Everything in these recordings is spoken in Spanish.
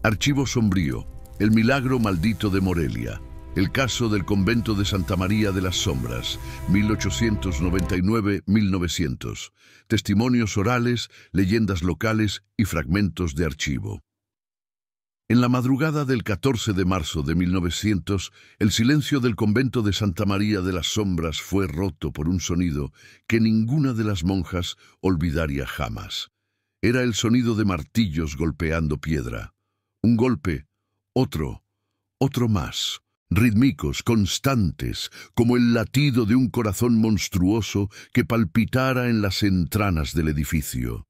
Archivo sombrío. El milagro maldito de Morelia. El caso del convento de Santa María de las Sombras, 1899-1900. Testimonios orales, leyendas locales y fragmentos de archivo. En la madrugada del 14 de marzo de 1900, el silencio del convento de Santa María de las Sombras fue roto por un sonido que ninguna de las monjas olvidaría jamás. Era el sonido de martillos golpeando piedra. Un golpe, otro más. Rítmicos, constantes, como el latido de un corazón monstruoso que palpitara en las entrañas del edificio.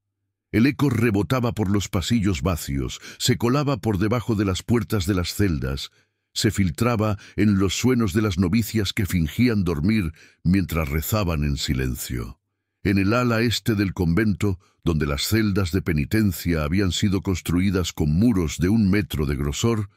El eco rebotaba por los pasillos vacíos, se colaba por debajo de las puertas de las celdas, se filtraba en los sueños de las novicias que fingían dormir mientras rezaban en silencio. En el ala este del convento, donde las celdas de penitencia habían sido construidas con muros de 1 metro de grosor,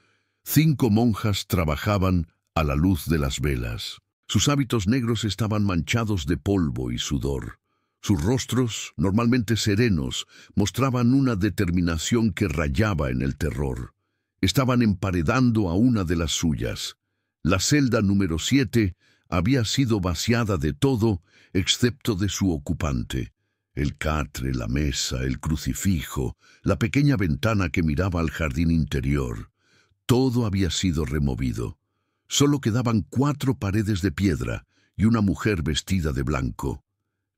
5 monjas trabajaban a la luz de las velas. Sus hábitos negros estaban manchados de polvo y sudor. Sus rostros, normalmente serenos, mostraban una determinación que rayaba en el terror. Estaban emparedando a una de las suyas. La celda número 7 había sido vaciada de todo, excepto de su ocupante. El catre, la mesa, el crucifijo, la pequeña ventana que miraba al jardín interior. Todo había sido removido. Solo quedaban 4 paredes de piedra y una mujer vestida de blanco.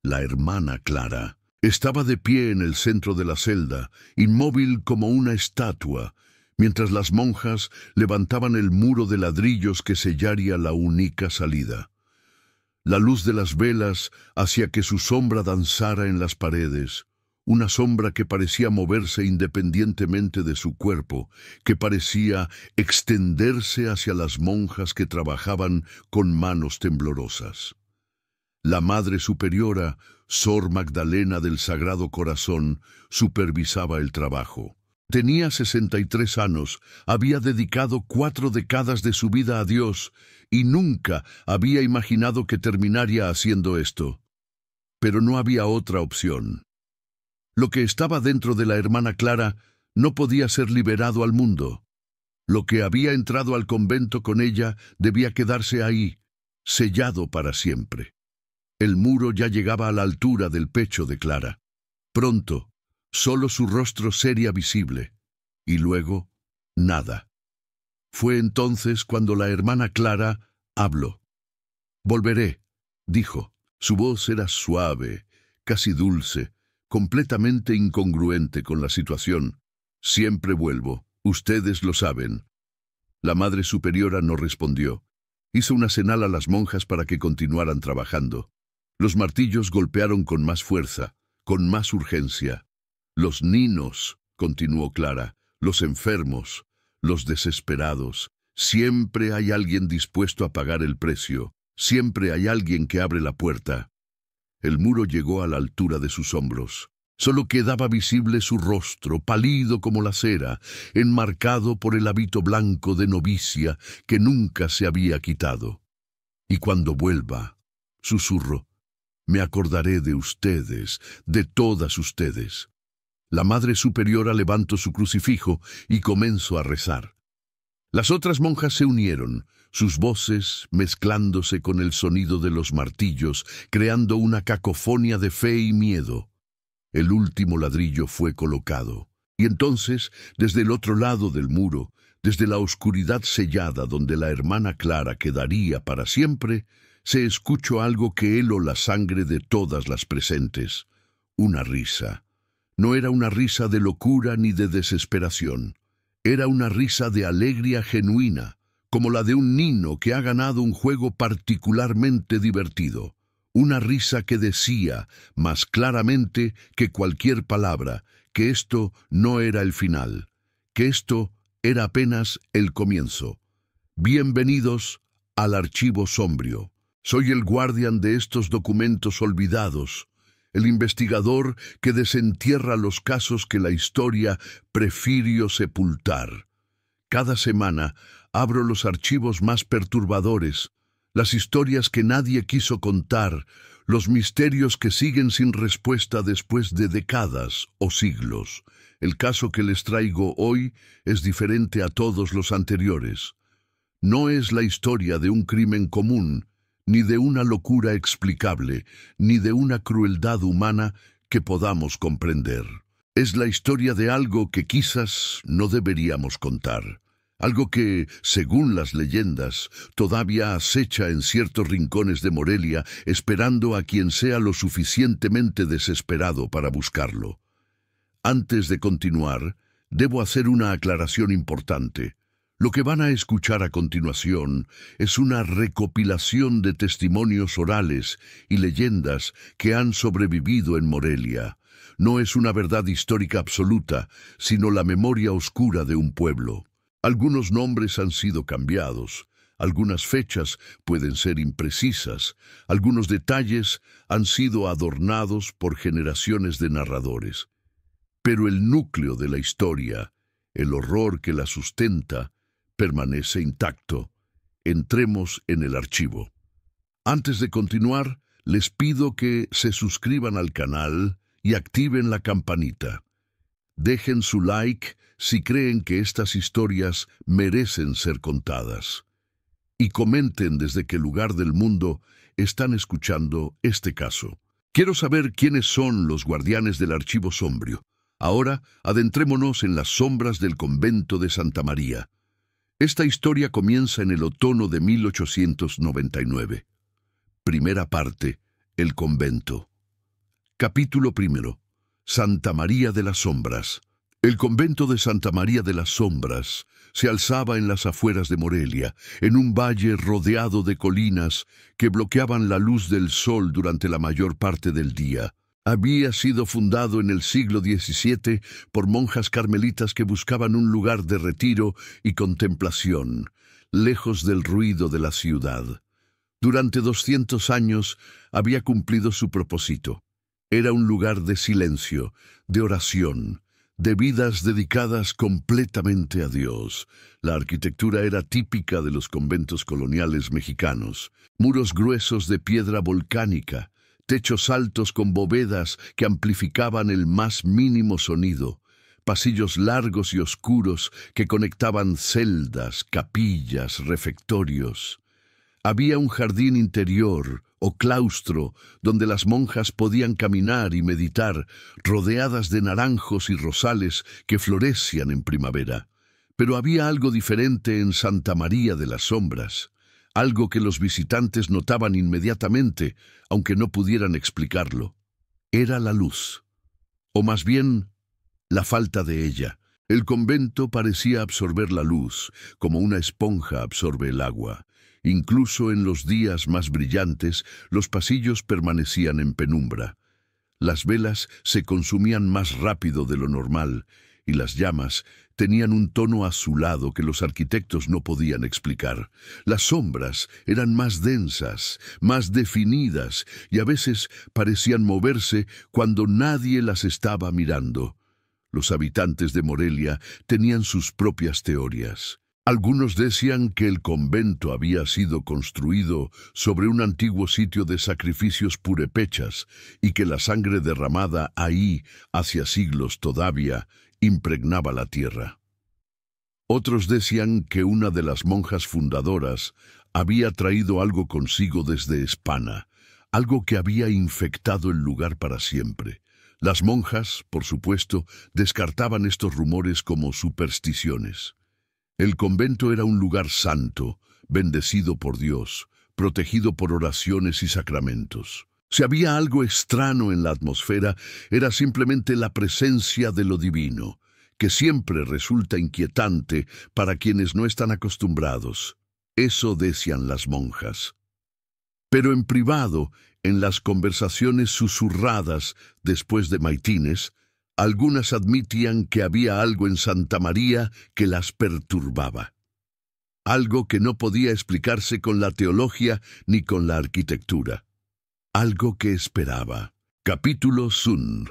La hermana Clara estaba de pie en el centro de la celda, inmóvil como una estatua, mientras las monjas levantaban el muro de ladrillos que sellaría la única salida. La luz de las velas hacía que su sombra danzara en las paredes, una sombra que parecía moverse independientemente de su cuerpo, que parecía extenderse hacia las monjas que trabajaban con manos temblorosas. La Madre Superiora, Sor Magdalena del Sagrado Corazón, supervisaba el trabajo. Tenía 63 años, había dedicado 4 décadas de su vida a Dios y nunca había imaginado que terminaría haciendo esto. Pero no había otra opción. Lo que estaba dentro de la hermana Clara no podía ser liberado al mundo. Lo que había entrado al convento con ella debía quedarse ahí, sellado para siempre. El muro ya llegaba a la altura del pecho de Clara. Pronto, solo su rostro sería visible. Y luego, nada. Fue entonces cuando la hermana Clara habló. «Volveré», dijo. Su voz era suave, casi dulce, completamente incongruente con la situación. «Siempre vuelvo, ustedes lo saben». La Madre Superiora no respondió. Hizo una señal a las monjas para que continuaran trabajando. Los martillos golpearon con más fuerza, con más urgencia. «Los niños», continuó Clara, «los enfermos, los desesperados. Siempre hay alguien dispuesto a pagar el precio. Siempre hay alguien que abre la puerta». El muro llegó a la altura de sus hombros. Solo quedaba visible su rostro, pálido como la cera, enmarcado por el hábito blanco de novicia que nunca se había quitado. «Y cuando vuelva», susurró, «me acordaré de ustedes, de todas ustedes». La Madre Superiora levantó su crucifijo y comenzó a rezar. Las otras monjas se unieron, sus voces mezclándose con el sonido de los martillos, creando una cacofonía de fe y miedo. El último ladrillo fue colocado, y entonces, desde el otro lado del muro, desde la oscuridad sellada donde la hermana Clara quedaría para siempre, se escuchó algo que heló la sangre de todas las presentes. Una risa. No era una risa de locura ni de desesperación. Era una risa de alegría genuina, como la de un niño que ha ganado un juego particularmente divertido. Una risa que decía, más claramente que cualquier palabra, que esto no era el final, que esto era apenas el comienzo. Bienvenidos al Archivo Sombrío. Soy el guardián de estos documentos olvidados, el investigador que desentierra los casos que la historia prefirió sepultar. Cada semana abro los archivos más perturbadores, las historias que nadie quiso contar, los misterios que siguen sin respuesta después de décadas o siglos. El caso que les traigo hoy es diferente a todos los anteriores. No es la historia de un crimen común, ni de una locura explicable, ni de una crueldad humana que podamos comprender. Es la historia de algo que quizás no deberíamos contar. Algo que, según las leyendas, todavía acecha en ciertos rincones de Morelia, esperando a quien sea lo suficientemente desesperado para buscarlo. Antes de continuar, debo hacer una aclaración importante. Lo que van a escuchar a continuación es una recopilación de testimonios orales y leyendas que han sobrevivido en Morelia. No es una verdad histórica absoluta, sino la memoria oscura de un pueblo. Algunos nombres han sido cambiados, algunas fechas pueden ser imprecisas, algunos detalles han sido adornados por generaciones de narradores. Pero el núcleo de la historia, el horror que la sustenta, permanece intacto. Entremos en el archivo. Antes de continuar, les pido que se suscriban al canal y activen la campanita. Dejen su like si creen que estas historias merecen ser contadas. Y comenten desde qué lugar del mundo están escuchando este caso. Quiero saber quiénes son los guardianes del archivo sombrio. Ahora, adentrémonos en las sombras del convento de Santa María. Esta historia comienza en el otoño de 1899. Primera parte, el convento. Capítulo 1. Santa María de las Sombras. El convento de Santa María de las Sombras se alzaba en las afueras de Morelia, en un valle rodeado de colinas que bloqueaban la luz del sol durante la mayor parte del día. Había sido fundado en el siglo XVII por monjas carmelitas que buscaban un lugar de retiro y contemplación, lejos del ruido de la ciudad. Durante 200 años había cumplido su propósito. Era un lugar de silencio, de oración, de vidas dedicadas completamente a Dios. La arquitectura era típica de los conventos coloniales mexicanos. Muros gruesos de piedra volcánica, techos altos con bóvedas que amplificaban el más mínimo sonido, pasillos largos y oscuros que conectaban celdas, capillas, refectorios. Había un jardín interior o claustro donde las monjas podían caminar y meditar, rodeadas de naranjos y rosales que florecían en primavera. Pero había algo diferente en Santa María de las Sombras, algo que los visitantes notaban inmediatamente, aunque no pudieran explicarlo. Era la luz, o más bien, la falta de ella. El convento parecía absorber la luz, como una esponja absorbe el agua. Incluso en los días más brillantes, los pasillos permanecían en penumbra. Las velas se consumían más rápido de lo normal, y las llamas tenían un tono azulado que los arquitectos no podían explicar. Las sombras eran más densas, más definidas, y a veces parecían moverse cuando nadie las estaba mirando. Los habitantes de Morelia tenían sus propias teorías. Algunos decían que el convento había sido construido sobre un antiguo sitio de sacrificios purépechas y que la sangre derramada ahí hacía siglos todavía impregnaba la tierra. Otros decían que una de las monjas fundadoras había traído algo consigo desde España, algo que había infectado el lugar para siempre. Las monjas, por supuesto, descartaban estos rumores como supersticiones. El convento era un lugar santo, bendecido por Dios, protegido por oraciones y sacramentos. Si había algo extraño en la atmósfera, era simplemente la presencia de lo divino, que siempre resulta inquietante para quienes no están acostumbrados. Eso decían las monjas. Pero en privado, en las conversaciones susurradas después de maitines, algunas admitían que había algo en Santa María que las perturbaba. Algo que no podía explicarse con la teología ni con la arquitectura. Algo que esperaba. Capítulo Sun.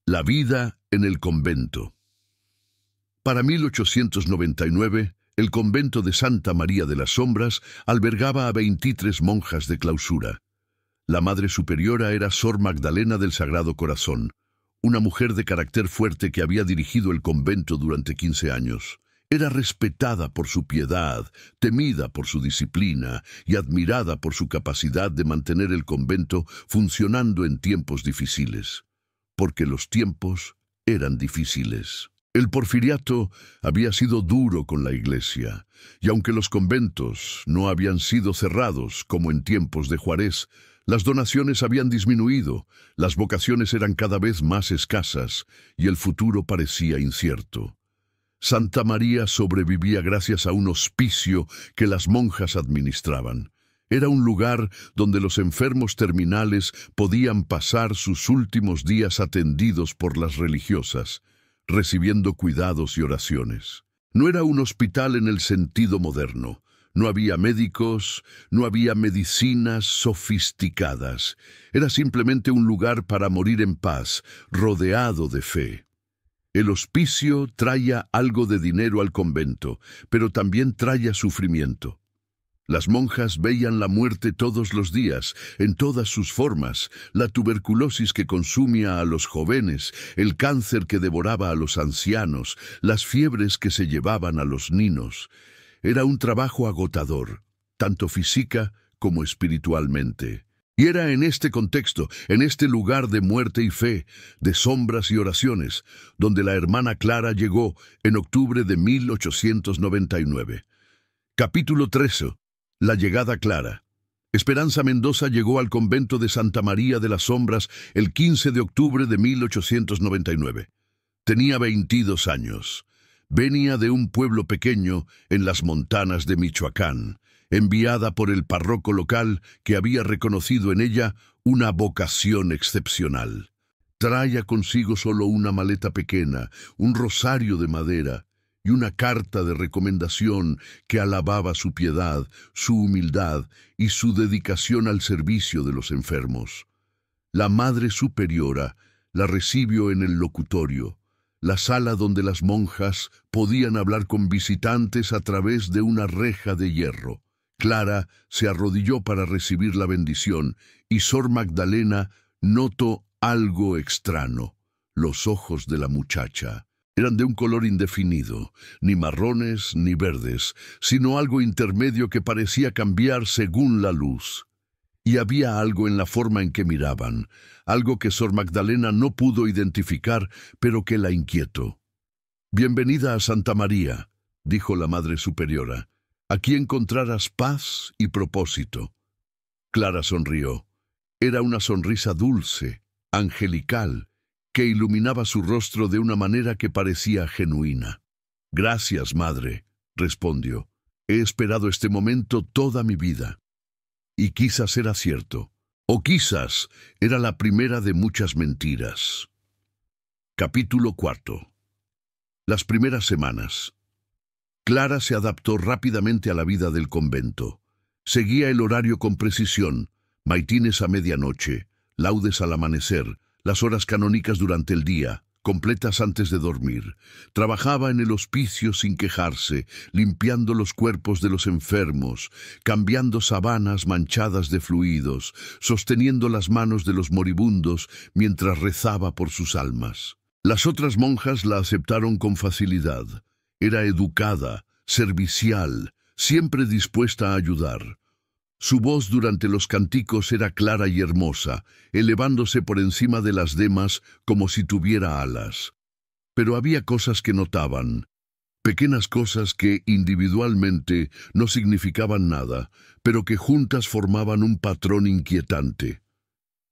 La vida en el convento. Para 1899, el convento de Santa María de las Sombras albergaba a 23 monjas de clausura. La Madre Superiora era Sor Magdalena del Sagrado Corazón, una mujer de carácter fuerte que había dirigido el convento durante 15 años. Era respetada por su piedad, temida por su disciplina y admirada por su capacidad de mantener el convento funcionando en tiempos difíciles, porque los tiempos eran difíciles. El porfiriato había sido duro con la Iglesia, y aunque los conventos no habían sido cerrados como en tiempos de Juárez, las donaciones habían disminuido, las vocaciones eran cada vez más escasas y el futuro parecía incierto. Santa María sobrevivía gracias a un hospicio que las monjas administraban. Era un lugar donde los enfermos terminales podían pasar sus últimos días atendidos por las religiosas, recibiendo cuidados y oraciones. No era un hospital en el sentido moderno. No había médicos, no había medicinas sofisticadas. Era simplemente un lugar para morir en paz, rodeado de fe. El hospicio traía algo de dinero al convento, pero también traía sufrimiento. Las monjas veían la muerte todos los días, en todas sus formas, la tuberculosis que consumía a los jóvenes, el cáncer que devoraba a los ancianos, las fiebres que se llevaban a los niños. Era un trabajo agotador, tanto física como espiritualmente. Y era en este contexto, en este lugar de muerte y fe, de sombras y oraciones, donde la hermana Clara llegó en octubre de 1899. Capítulo 13. La llegada Clara. Esperanza Mendoza llegó al convento de Santa María de las Sombras el 15 de octubre de 1899. Tenía 22 años. Venía de un pueblo pequeño en las montanas de Michoacán, enviada por el párroco local que había reconocido en ella una vocación excepcional. Traía consigo solo una maleta pequeña, un rosario de madera y una carta de recomendación que alababa su piedad, su humildad y su dedicación al servicio de los enfermos. La Madre Superiora la recibió en el locutorio, la sala donde las monjas podían hablar con visitantes a través de una reja de hierro. Clara se arrodilló para recibir la bendición y Sor Magdalena notó algo extraño. Los ojos de la muchacha eran de un color indefinido, ni marrones ni verdes, sino algo intermedio que parecía cambiar según la luz. Y había algo en la forma en que miraban, algo que Sor Magdalena no pudo identificar, pero que la inquietó. «Bienvenida a Santa María», dijo la Madre Superiora. «Aquí encontrarás paz y propósito». Clara sonrió. Era una sonrisa dulce, angelical, que iluminaba su rostro de una manera que parecía genuina. «Gracias, Madre», respondió. «He esperado este momento toda mi vida». Y quizás era cierto, o quizás era la primera de muchas mentiras. Capítulo 4. Las primeras semanas. Clara se adaptó rápidamente a la vida del convento. Seguía el horario con precisión, maitines a medianoche, laudes al amanecer, las horas canónicas durante el día, completas antes de dormir. Trabajaba en el hospicio sin quejarse, limpiando los cuerpos de los enfermos, cambiando sábanas manchadas de fluidos, sosteniendo las manos de los moribundos mientras rezaba por sus almas. Las otras monjas la aceptaron con facilidad. Era educada, servicial, siempre dispuesta a ayudar. Su voz durante los cánticos era clara y hermosa, elevándose por encima de las demás como si tuviera alas. Pero había cosas que notaban, pequeñas cosas que individualmente no significaban nada, pero que juntas formaban un patrón inquietante.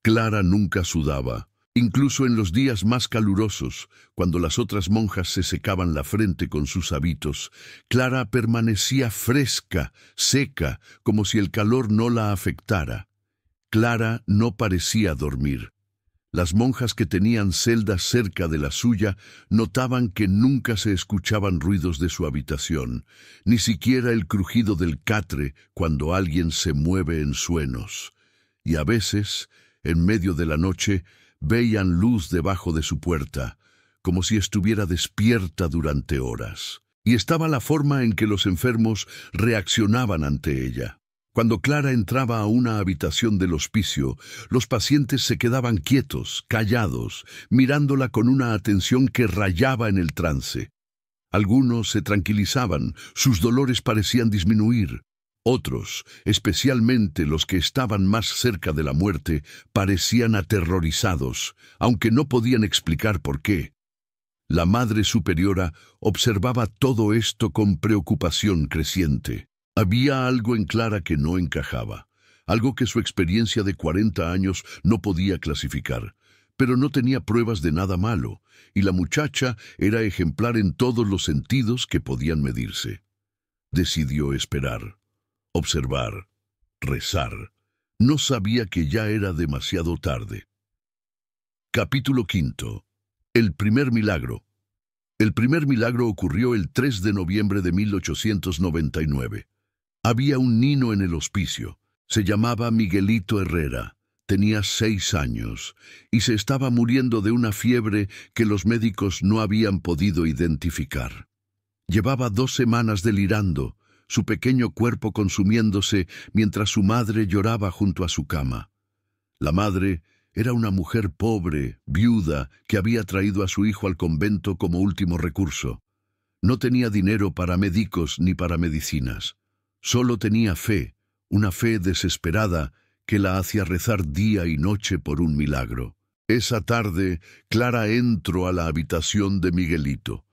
Clara nunca sudaba. Incluso en los días más calurosos, cuando las otras monjas se secaban la frente con sus hábitos, Clara permanecía fresca, seca, como si el calor no la afectara. Clara no parecía dormir. Las monjas que tenían celdas cerca de la suya notaban que nunca se escuchaban ruidos de su habitación, ni siquiera el crujido del catre cuando alguien se mueve en sueños. Y a veces, en medio de la noche, veían luz debajo de su puerta, como si estuviera despierta durante horas. Y estaba la forma en que los enfermos reaccionaban ante ella. Cuando Clara entraba a una habitación del hospicio, los pacientes se quedaban quietos, callados, mirándola con una atención que rayaba en el trance. Algunos se tranquilizaban, sus dolores parecían disminuir. Otros, especialmente los que estaban más cerca de la muerte, parecían aterrorizados, aunque no podían explicar por qué. La Madre Superiora observaba todo esto con preocupación creciente. Había algo en Clara que no encajaba, algo que su experiencia de 40 años no podía clasificar, pero no tenía pruebas de nada malo, y la muchacha era ejemplar en todos los sentidos que podían medirse. Decidió esperar, observar, rezar. No sabía que ya era demasiado tarde. Capítulo 5. El primer milagro. El primer milagro ocurrió el 3 de noviembre de 1899. Había un niño en el hospicio. Se llamaba Miguelito Herrera. Tenía 6 años y se estaba muriendo de una fiebre que los médicos no habían podido identificar. Llevaba 2 semanas delirando, su pequeño cuerpo consumiéndose mientras su madre lloraba junto a su cama. La madre era una mujer pobre, viuda, que había traído a su hijo al convento como último recurso. No tenía dinero para médicos ni para medicinas. Solo tenía fe, una fe desesperada que la hacía rezar día y noche por un milagro. Esa tarde, Clara entró a la habitación de Miguelito.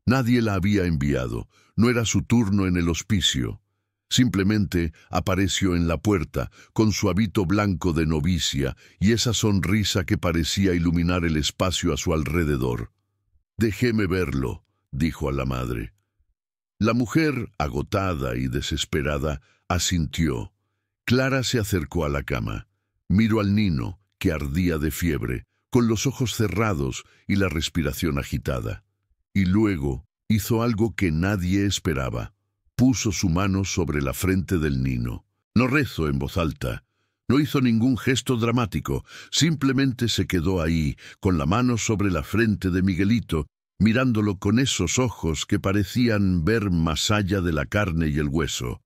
Nadie la había enviado, no era su turno en el hospicio. Simplemente apareció en la puerta, con su hábito blanco de novicia y esa sonrisa que parecía iluminar el espacio a su alrededor. «Déjeme verlo», dijo a la madre. La mujer, agotada y desesperada, asintió. Clara se acercó a la cama. Miró al niño, que ardía de fiebre, con los ojos cerrados y la respiración agitada. Y luego hizo algo que nadie esperaba. Puso su mano sobre la frente del niño. No rezó en voz alta. No hizo ningún gesto dramático. Simplemente se quedó ahí, con la mano sobre la frente de Miguelito, mirándolo con esos ojos que parecían ver más allá de la carne y el hueso.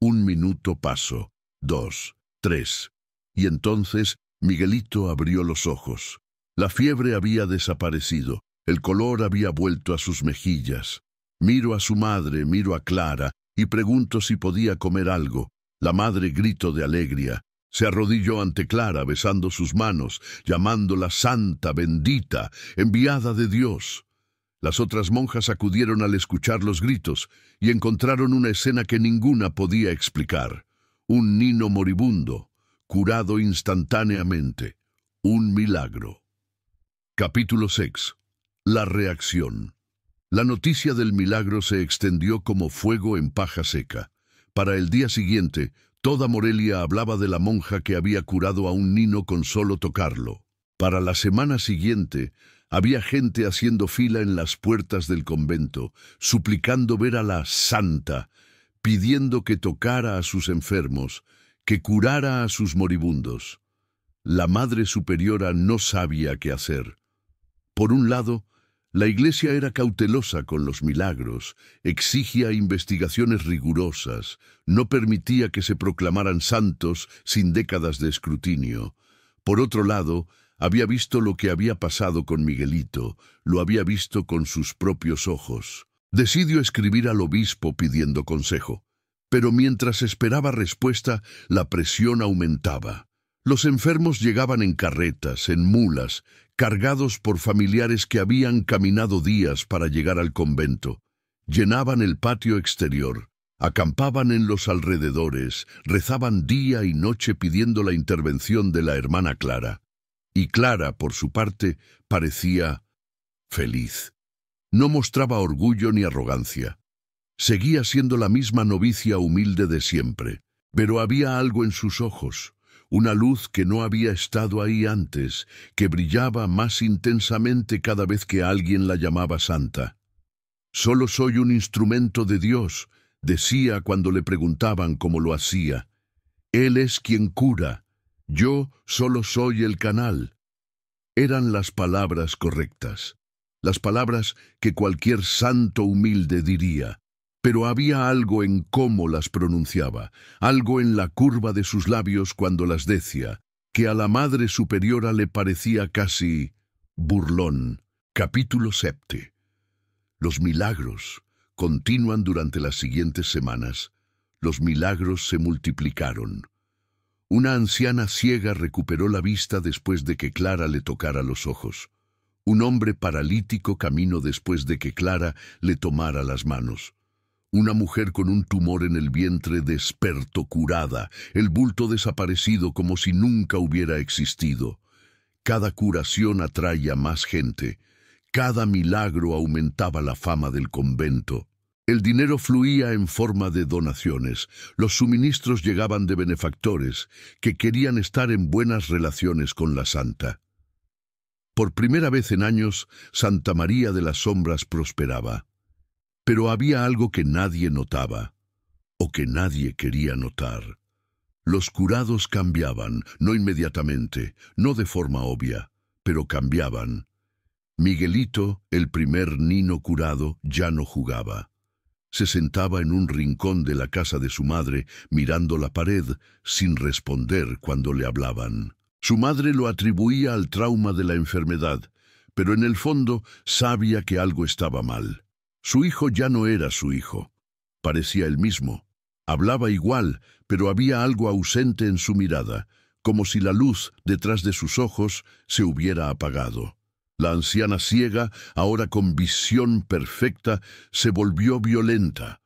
1 minuto pasó, 2, 3, y entonces Miguelito abrió los ojos. La fiebre había desaparecido, el color había vuelto a sus mejillas. Miro a su madre, miro a Clara, y pregunto si podía comer algo. La madre gritó de alegría. Se arrodilló ante Clara, besando sus manos, llamándola santa, bendita, enviada de Dios. Las otras monjas acudieron al escuchar los gritos y encontraron una escena que ninguna podía explicar. Un niño moribundo, curado instantáneamente. Un milagro. Capítulo 6. La reacción. La noticia del milagro se extendió como fuego en paja seca. Para el día siguiente, toda Morelia hablaba de la monja que había curado a un niño con solo tocarlo. Para la semana siguiente, había gente haciendo fila en las puertas del convento, suplicando ver a la santa, pidiendo que tocara a sus enfermos, que curara a sus moribundos. La Madre Superiora no sabía qué hacer. Por un lado, la Iglesia era cautelosa con los milagros, exigía investigaciones rigurosas, no permitía que se proclamaran santos sin décadas de escrutinio. Por otro lado, había visto lo que había pasado con Miguelito, lo había visto con sus propios ojos. Decidió escribir al obispo pidiendo consejo. Pero mientras esperaba respuesta, la presión aumentaba. Los enfermos llegaban en carretas, en mulas, cargados por familiares que habían caminado días para llegar al convento. Llenaban el patio exterior, acampaban en los alrededores, rezaban día y noche pidiendo la intervención de la hermana Clara. Y Clara, por su parte, parecía feliz. No mostraba orgullo ni arrogancia. Seguía siendo la misma novicia humilde de siempre, pero había algo en sus ojos, una luz que no había estado ahí antes, que brillaba más intensamente cada vez que alguien la llamaba santa. «Solo soy un instrumento de Dios», decía cuando le preguntaban cómo lo hacía. «Él es quien cura. Yo solo soy el canal». Eran las palabras correctas, las palabras que cualquier santo humilde diría. Pero había algo en cómo las pronunciaba, algo en la curva de sus labios cuando las decía, que a la Madre Superiora le parecía casi burlón. Capítulo 7. Los milagros continúan durante las siguientes semanas. Los milagros se multiplicaron. Una anciana ciega recuperó la vista después de que Clara le tocara los ojos. Un hombre paralítico caminó después de que Clara le tomara las manos. Una mujer con un tumor en el vientre despertó curada, el bulto desaparecido como si nunca hubiera existido. Cada curación atraía más gente. Cada milagro aumentaba la fama del convento. El dinero fluía en forma de donaciones. Los suministros llegaban de benefactores que querían estar en buenas relaciones con la santa. Por primera vez en años, Santa María de las Sombras prosperaba. Pero había algo que nadie notaba, o que nadie quería notar. Los curados cambiaban, no inmediatamente, no de forma obvia, pero cambiaban. Miguelito, el primer niño curado, ya no jugaba. Se sentaba en un rincón de la casa de su madre, mirando la pared, sin responder cuando le hablaban. Su madre lo atribuía al trauma de la enfermedad, pero en el fondo sabía que algo estaba mal. Su hijo ya no era su hijo. Parecía el mismo. Hablaba igual, pero había algo ausente en su mirada, como si la luz detrás de sus ojos se hubiera apagado. La anciana ciega, ahora con visión perfecta, se volvió violenta.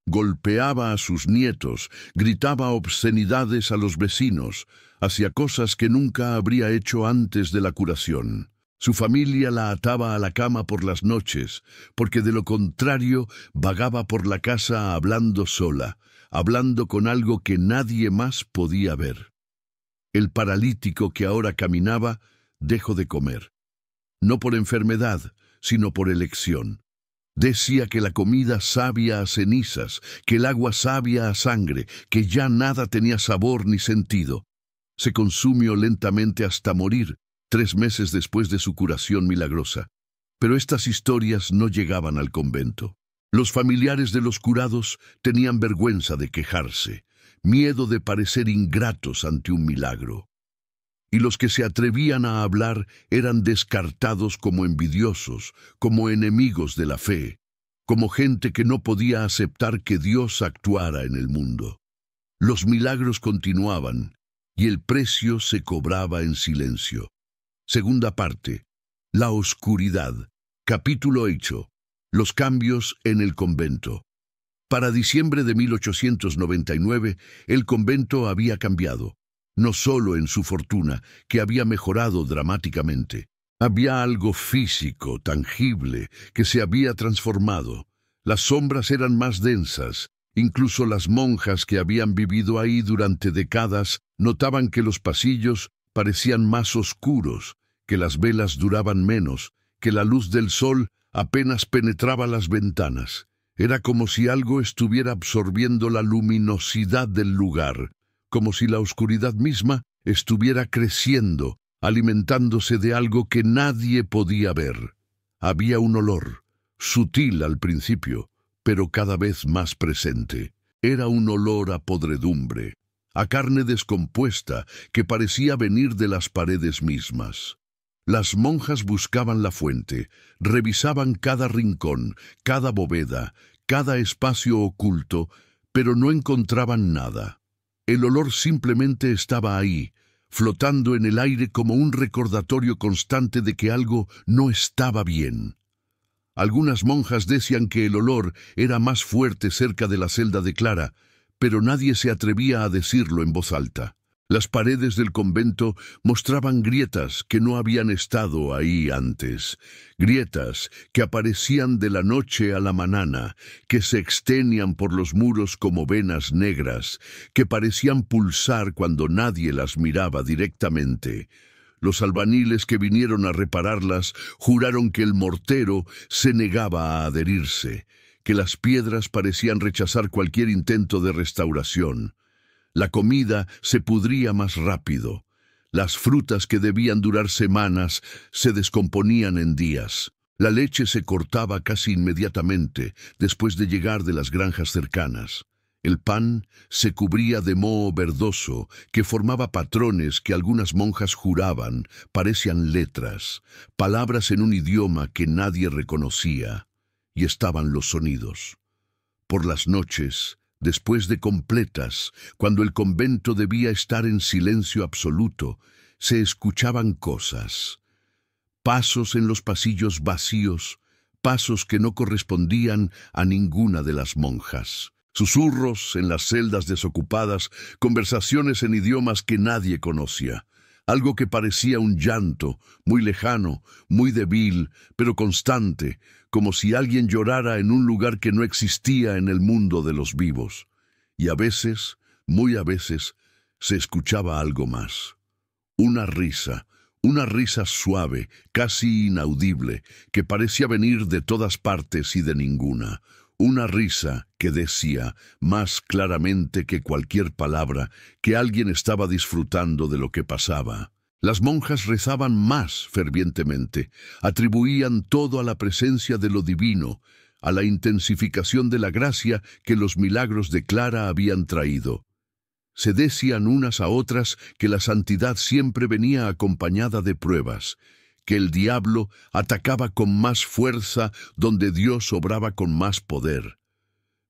Golpeaba a sus nietos, gritaba obscenidades a los vecinos, hacía cosas que nunca habría hecho antes de la curación. Su familia la ataba a la cama por las noches, porque de lo contrario vagaba por la casa hablando sola, hablando con algo que nadie más podía ver. El paralítico que ahora caminaba dejó de comer. No por enfermedad, sino por elección. Decía que la comida sabía a cenizas, que el agua sabía a sangre, que ya nada tenía sabor ni sentido. Se consumió lentamente hasta morir, 3 meses después de su curación milagrosa. Pero estas historias no llegaban al convento. Los familiares de los curados tenían vergüenza de quejarse, miedo de parecer ingratos ante un milagro. Y los que se atrevían a hablar eran descartados como envidiosos, como enemigos de la fe, como gente que no podía aceptar que Dios actuara en el mundo. Los milagros continuaban, y el precio se cobraba en silencio. Segunda parte. La oscuridad. Capítulo 8. Los cambios en el convento. Para diciembre de 1899, el convento había cambiado. No solo en su fortuna, que había mejorado dramáticamente. Había algo físico, tangible, que se había transformado. Las sombras eran más densas. Incluso las monjas que habían vivido ahí durante décadas notaban que los pasillos parecían más oscuros, que las velas duraban menos, que la luz del sol apenas penetraba las ventanas. Era como si algo estuviera absorbiendo la luminosidad del lugar, como si la oscuridad misma estuviera creciendo, alimentándose de algo que nadie podía ver. Había un olor, sutil al principio, pero cada vez más presente. Era un olor a podredumbre, a carne descompuesta que parecía venir de las paredes mismas. Las monjas buscaban la fuente, revisaban cada rincón, cada bóveda, cada espacio oculto, pero no encontraban nada. El olor simplemente estaba ahí, flotando en el aire como un recordatorio constante de que algo no estaba bien. Algunas monjas decían que el olor era más fuerte cerca de la celda de Clara, pero nadie se atrevía a decirlo en voz alta. Las paredes del convento mostraban grietas que no habían estado ahí antes, grietas que aparecían de la noche a la mañana, que se extendían por los muros como venas negras, que parecían pulsar cuando nadie las miraba directamente. Los albañiles que vinieron a repararlas juraron que el mortero se negaba a adherirse, que las piedras parecían rechazar cualquier intento de restauración. La comida se pudría más rápido. Las frutas que debían durar semanas se descomponían en días. La leche se cortaba casi inmediatamente después de llegar de las granjas cercanas. El pan se cubría de moho verdoso que formaba patrones que algunas monjas juraban parecían letras, palabras en un idioma que nadie reconocía, y estaban los sonidos. Por las noches, después de completas, cuando el convento debía estar en silencio absoluto, se escuchaban cosas. Pasos en los pasillos vacíos, pasos que no correspondían a ninguna de las monjas. Susurros en las celdas desocupadas, conversaciones en idiomas que nadie conocía. Algo que parecía un llanto, muy lejano, muy débil, pero constante, como si alguien llorara en un lugar que no existía en el mundo de los vivos. Y a veces, muy a veces, se escuchaba algo más. Una risa suave, casi inaudible, que parecía venir de todas partes y de ninguna. Una risa que decía, más claramente que cualquier palabra, que alguien estaba disfrutando de lo que pasaba. Las monjas rezaban más fervientemente, atribuían todo a la presencia de lo divino, a la intensificación de la gracia que los milagros de Clara habían traído. Se decían unas a otras que la santidad siempre venía acompañada de pruebas, que el diablo atacaba con más fuerza donde Dios obraba con más poder.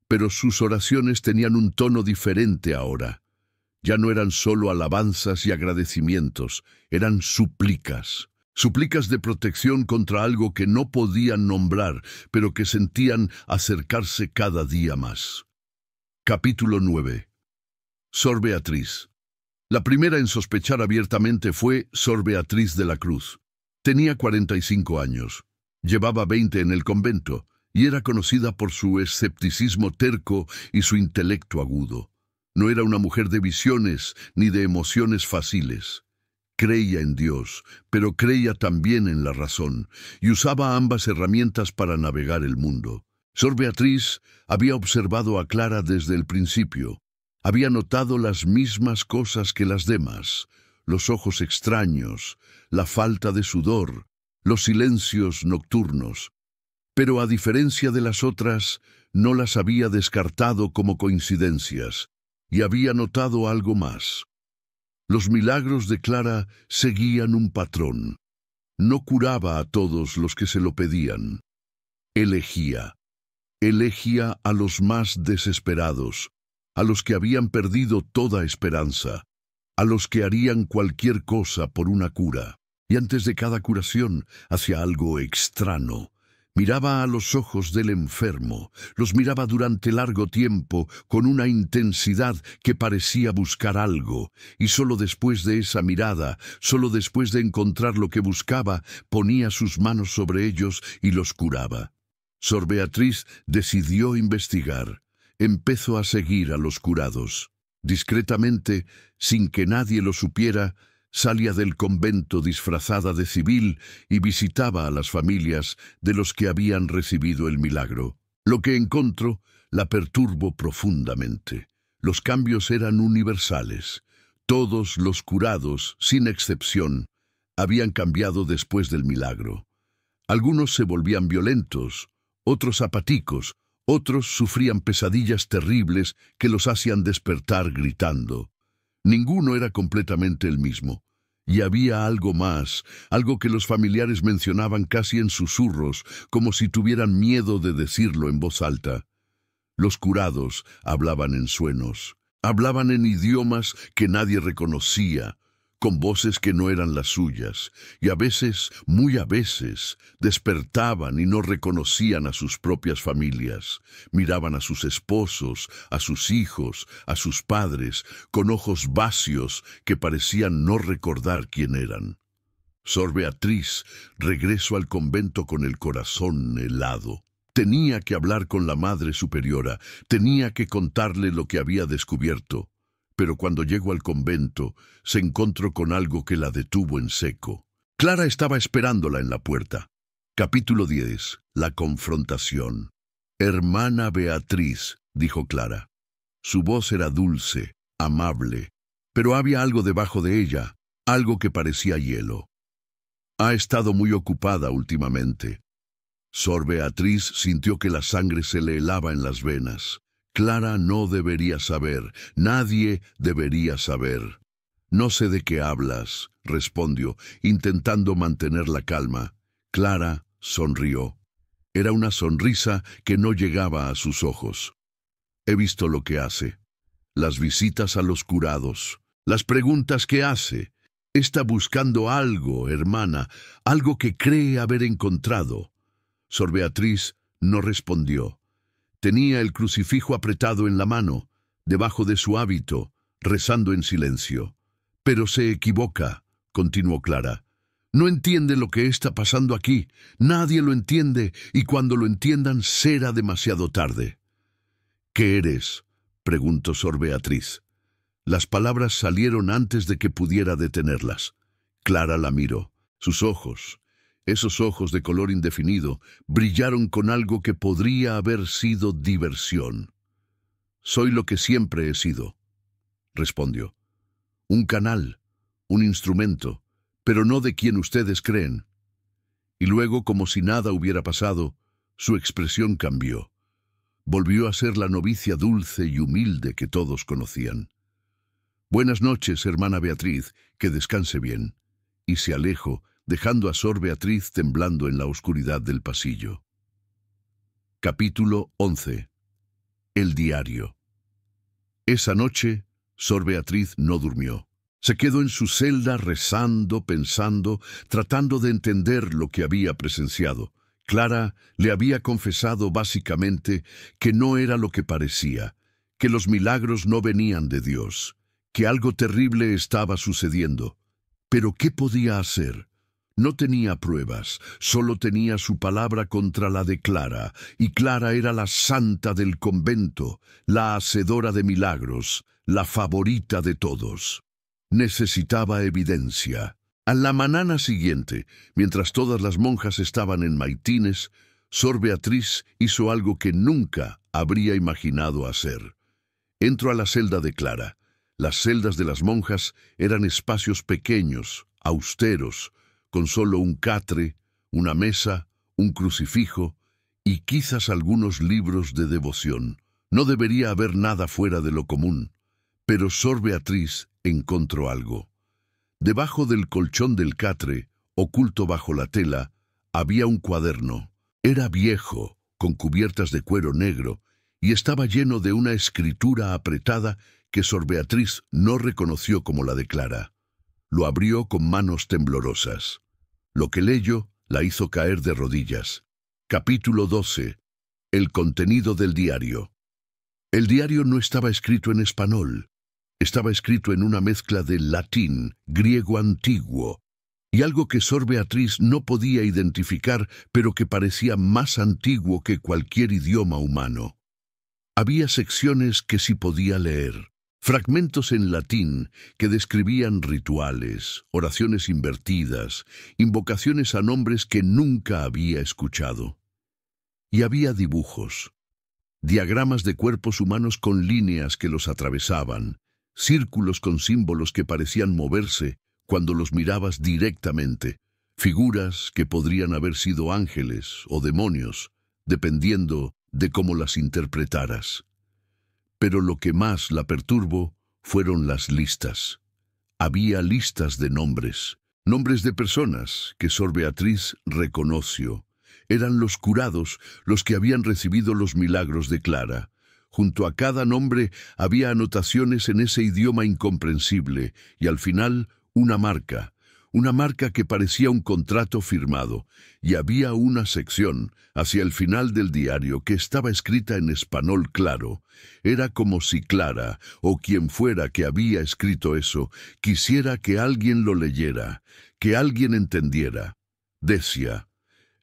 Pero sus oraciones tenían un tono diferente ahora. Ya no eran solo alabanzas y agradecimientos, eran súplicas. Súplicas de protección contra algo que no podían nombrar, pero que sentían acercarse cada día más. Capítulo 9. Sor Beatriz. La primera en sospechar abiertamente fue Sor Beatriz de la Cruz. Tenía 45 años, llevaba 20 en el convento y era conocida por su escepticismo terco y su intelecto agudo. No era una mujer de visiones ni de emociones fáciles. Creía en Dios, pero creía también en la razón, y usaba ambas herramientas para navegar el mundo. Sor Beatriz había observado a Clara desde el principio. Había notado las mismas cosas que las demás, los ojos extraños, la falta de sudor, los silencios nocturnos. Pero a diferencia de las otras, no las había descartado como coincidencias, y había notado algo más. Los milagros de Clara seguían un patrón. No curaba a todos los que se lo pedían. Elegía a los más desesperados, a los que habían perdido toda esperanza, a los que harían cualquier cosa por una cura. Y antes de cada curación hacía algo extraño. Miraba a los ojos del enfermo, los miraba durante largo tiempo con una intensidad que parecía buscar algo, y solo después de esa mirada, solo después de encontrar lo que buscaba, ponía sus manos sobre ellos y los curaba. Sor Beatriz decidió investigar. Empezó a seguir a los curados. Discretamente, sin que nadie lo supiera, salía del convento disfrazada de civil y visitaba a las familias de los que habían recibido el milagro. Lo que encontró la perturbó profundamente. Los cambios eran universales. Todos los curados, sin excepción, habían cambiado después del milagro. Algunos se volvían violentos, otros apáticos, otros sufrían pesadillas terribles que los hacían despertar gritando. Ninguno era completamente el mismo. Y había algo más, algo que los familiares mencionaban casi en susurros, como si tuvieran miedo de decirlo en voz alta. Los curados hablaban en sueños, hablaban en idiomas que nadie reconocía, con voces que no eran las suyas, y a veces, muy a veces, despertaban y no reconocían a sus propias familias. Miraban a sus esposos, a sus hijos, a sus padres, con ojos vacíos que parecían no recordar quién eran. Sor Beatriz regresó al convento con el corazón helado. Tenía que hablar con la Madre Superiora, tenía que contarle lo que había descubierto. Pero cuando llegó al convento, se encontró con algo que la detuvo en seco. Clara estaba esperándola en la puerta. Capítulo 10. La confrontación. «Hermana Beatriz», dijo Clara. Su voz era dulce, amable, pero había algo debajo de ella, algo que parecía hielo. «Ha estado muy ocupada últimamente. Sor Beatriz sintió que la sangre se le helaba en las venas. Clara no debería saber, nadie debería saber. «No sé de qué hablas», respondió, intentando mantener la calma. Clara sonrió. Era una sonrisa que no llegaba a sus ojos. «He visto lo que hace. Las visitas a los curados, las preguntas que hace. Está buscando algo, hermana, algo que cree haber encontrado». Sor Beatriz no respondió. Tenía el crucifijo apretado en la mano, debajo de su hábito, rezando en silencio. «Pero se equivoca», continuó Clara. «No entiende lo que está pasando aquí. Nadie lo entiende, y cuando lo entiendan será demasiado tarde». «¿Qué eres?», preguntó Sor Beatriz. Las palabras salieron antes de que pudiera detenerlas. Clara la miró. Sus ojos, esos ojos de color indefinido, brillaron con algo que podría haber sido diversión. «Soy lo que siempre he sido», respondió. «Un canal, un instrumento, pero no de quien ustedes creen». Y luego, como si nada hubiera pasado, su expresión cambió. Volvió a ser la novicia dulce y humilde que todos conocían. «Buenas noches, hermana Beatriz, que descanse bien». Y se alejó, dejando a Sor Beatriz temblando en la oscuridad del pasillo. Capítulo 11. El diario. Esa noche, Sor Beatriz no durmió. Se quedó en su celda rezando, pensando, tratando de entender lo que había presenciado. Clara le había confesado básicamente que no era lo que parecía, que los milagros no venían de Dios, que algo terrible estaba sucediendo. Pero ¿qué podía hacer? No tenía pruebas, solo tenía su palabra contra la de Clara, y Clara era la santa del convento, la hacedora de milagros, la favorita de todos. Necesitaba evidencia. A la mañana siguiente, mientras todas las monjas estaban en maitines, Sor Beatriz hizo algo que nunca habría imaginado hacer. Entró a la celda de Clara. Las celdas de las monjas eran espacios pequeños, austeros, con solo un catre, una mesa, un crucifijo y quizás algunos libros de devoción. No debería haber nada fuera de lo común, pero Sor Beatriz encontró algo. Debajo del colchón del catre, oculto bajo la tela, había un cuaderno. Era viejo, con cubiertas de cuero negro, y estaba lleno de una escritura apretada que Sor Beatriz no reconoció como la de Clara. Lo abrió con manos temblorosas. Lo que leyó la hizo caer de rodillas. Capítulo 12. El contenido del diario. El diario no estaba escrito en español. Estaba escrito en una mezcla de latín, griego antiguo, y algo que Sor Beatriz no podía identificar, pero que parecía más antiguo que cualquier idioma humano. Había secciones que sí podía leer. Fragmentos en latín que describían rituales, oraciones invertidas, invocaciones a nombres que nunca había escuchado. Y había dibujos, diagramas de cuerpos humanos con líneas que los atravesaban, círculos con símbolos que parecían moverse cuando los mirabas directamente, figuras que podrían haber sido ángeles o demonios, dependiendo de cómo las interpretaras. Pero lo que más la perturbó fueron las listas. Había listas de nombres, nombres de personas que Sor Beatriz reconoció. Eran los curados los que habían recibido los milagros de Clara. Junto a cada nombre había anotaciones en ese idioma incomprensible y al final una marca que parecía un contrato firmado, y había una sección hacia el final del diario que estaba escrita en español claro. Era como si Clara, o quien fuera que había escrito eso, quisiera que alguien lo leyera, que alguien entendiera. Decía: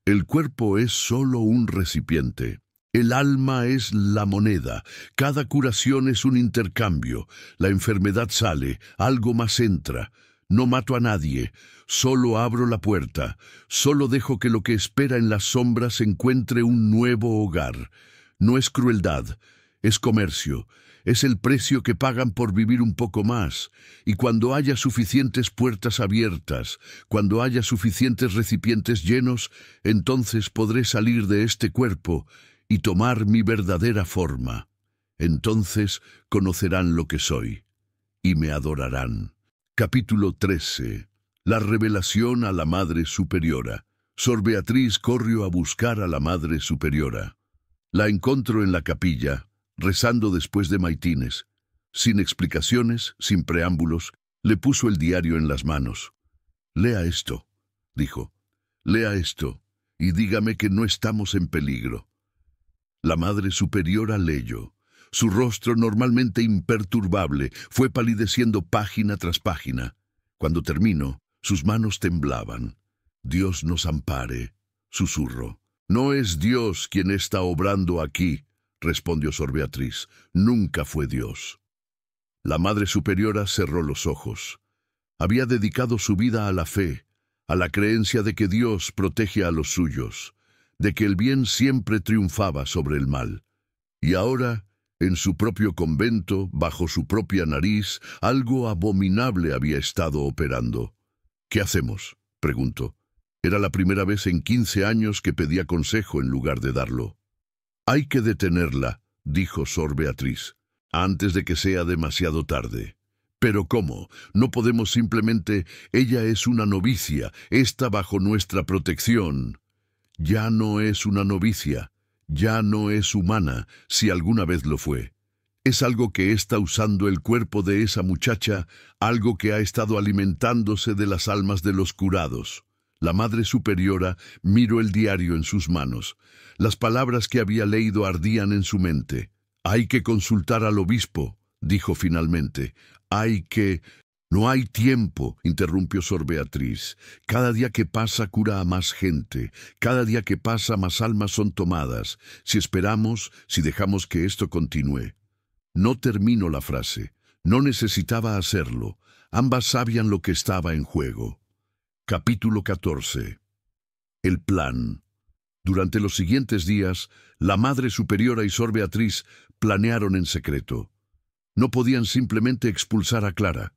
«El cuerpo es solo un recipiente. El alma es la moneda. Cada curación es un intercambio. La enfermedad sale, algo más entra. No mato a nadie, solo abro la puerta, solo dejo que lo que espera en las sombras encuentre un nuevo hogar. No es crueldad, Es comercio, es el precio que pagan por vivir un poco más, y cuando haya suficientes puertas abiertas, cuando haya suficientes recipientes llenos, entonces podré salir de este cuerpo y tomar mi verdadera forma. Entonces conocerán lo que soy, y me adorarán. Capítulo 13. La revelación a la Madre Superiora. Sor Beatriz corrió a buscar a la Madre Superiora. La encontró en la capilla, rezando después de maitines. Sin explicaciones, sin preámbulos, le puso el diario en las manos. «Lea esto», dijo. «Lea esto, y dígame que no estamos en peligro». La Madre Superiora leyó. Su rostro, normalmente imperturbable, fue palideciendo página tras página. Cuando terminó, sus manos temblaban. «Dios nos ampare», susurró. «No es Dios quien está obrando aquí», respondió Sor Beatriz. «Nunca fue Dios». La Madre Superiora cerró los ojos. Había dedicado su vida a la fe, a la creencia de que Dios protege a los suyos, de que el bien siempre triunfaba sobre el mal. Y ahora, en su propio convento, bajo su propia nariz, algo abominable había estado operando. «¿Qué hacemos?», preguntó. Era la primera vez en 15 años que pedía consejo en lugar de darlo. «Hay que detenerla», dijo Sor Beatriz, «antes de que sea demasiado tarde». «¿Pero cómo? No podemos simplemente... Ella es una novicia, está bajo nuestra protección». «Ya no es una novicia, ya no es humana, si alguna vez lo fue. Es algo que está usando el cuerpo de esa muchacha, algo que ha estado alimentándose de las almas de los curados». La Madre Superiora miró el diario en sus manos. Las palabras que había leído ardían en su mente. «Hay que consultar al obispo», dijo finalmente. «Hay que...» «No hay tiempo», interrumpió Sor Beatriz. «Cada día que pasa cura a más gente. Cada día que pasa más almas son tomadas. Si esperamos, si dejamos que esto continúe». No terminó la frase. No necesitaba hacerlo. Ambas sabían lo que estaba en juego. Capítulo 14. El plan. Durante los siguientes días, la Madre Superiora y Sor Beatriz planearon en secreto. No podían simplemente expulsar a Clara.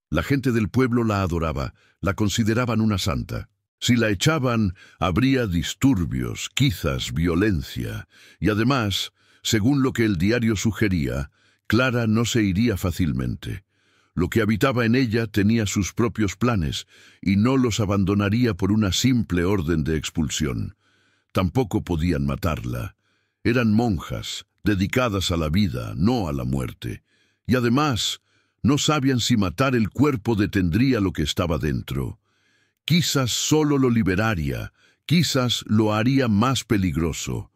La gente del pueblo la adoraba, la consideraban una santa. Si la echaban, habría disturbios, quizás violencia. Y además, según lo que el diario sugería, Clara no se iría fácilmente. Lo que habitaba en ella tenía sus propios planes, y no los abandonaría por una simple orden de expulsión. Tampoco podían matarla. Eran monjas, dedicadas a la vida, no a la muerte. Y además, no sabían si matar el cuerpo detendría lo que estaba dentro. Quizás solo lo liberaría, quizás lo haría más peligroso.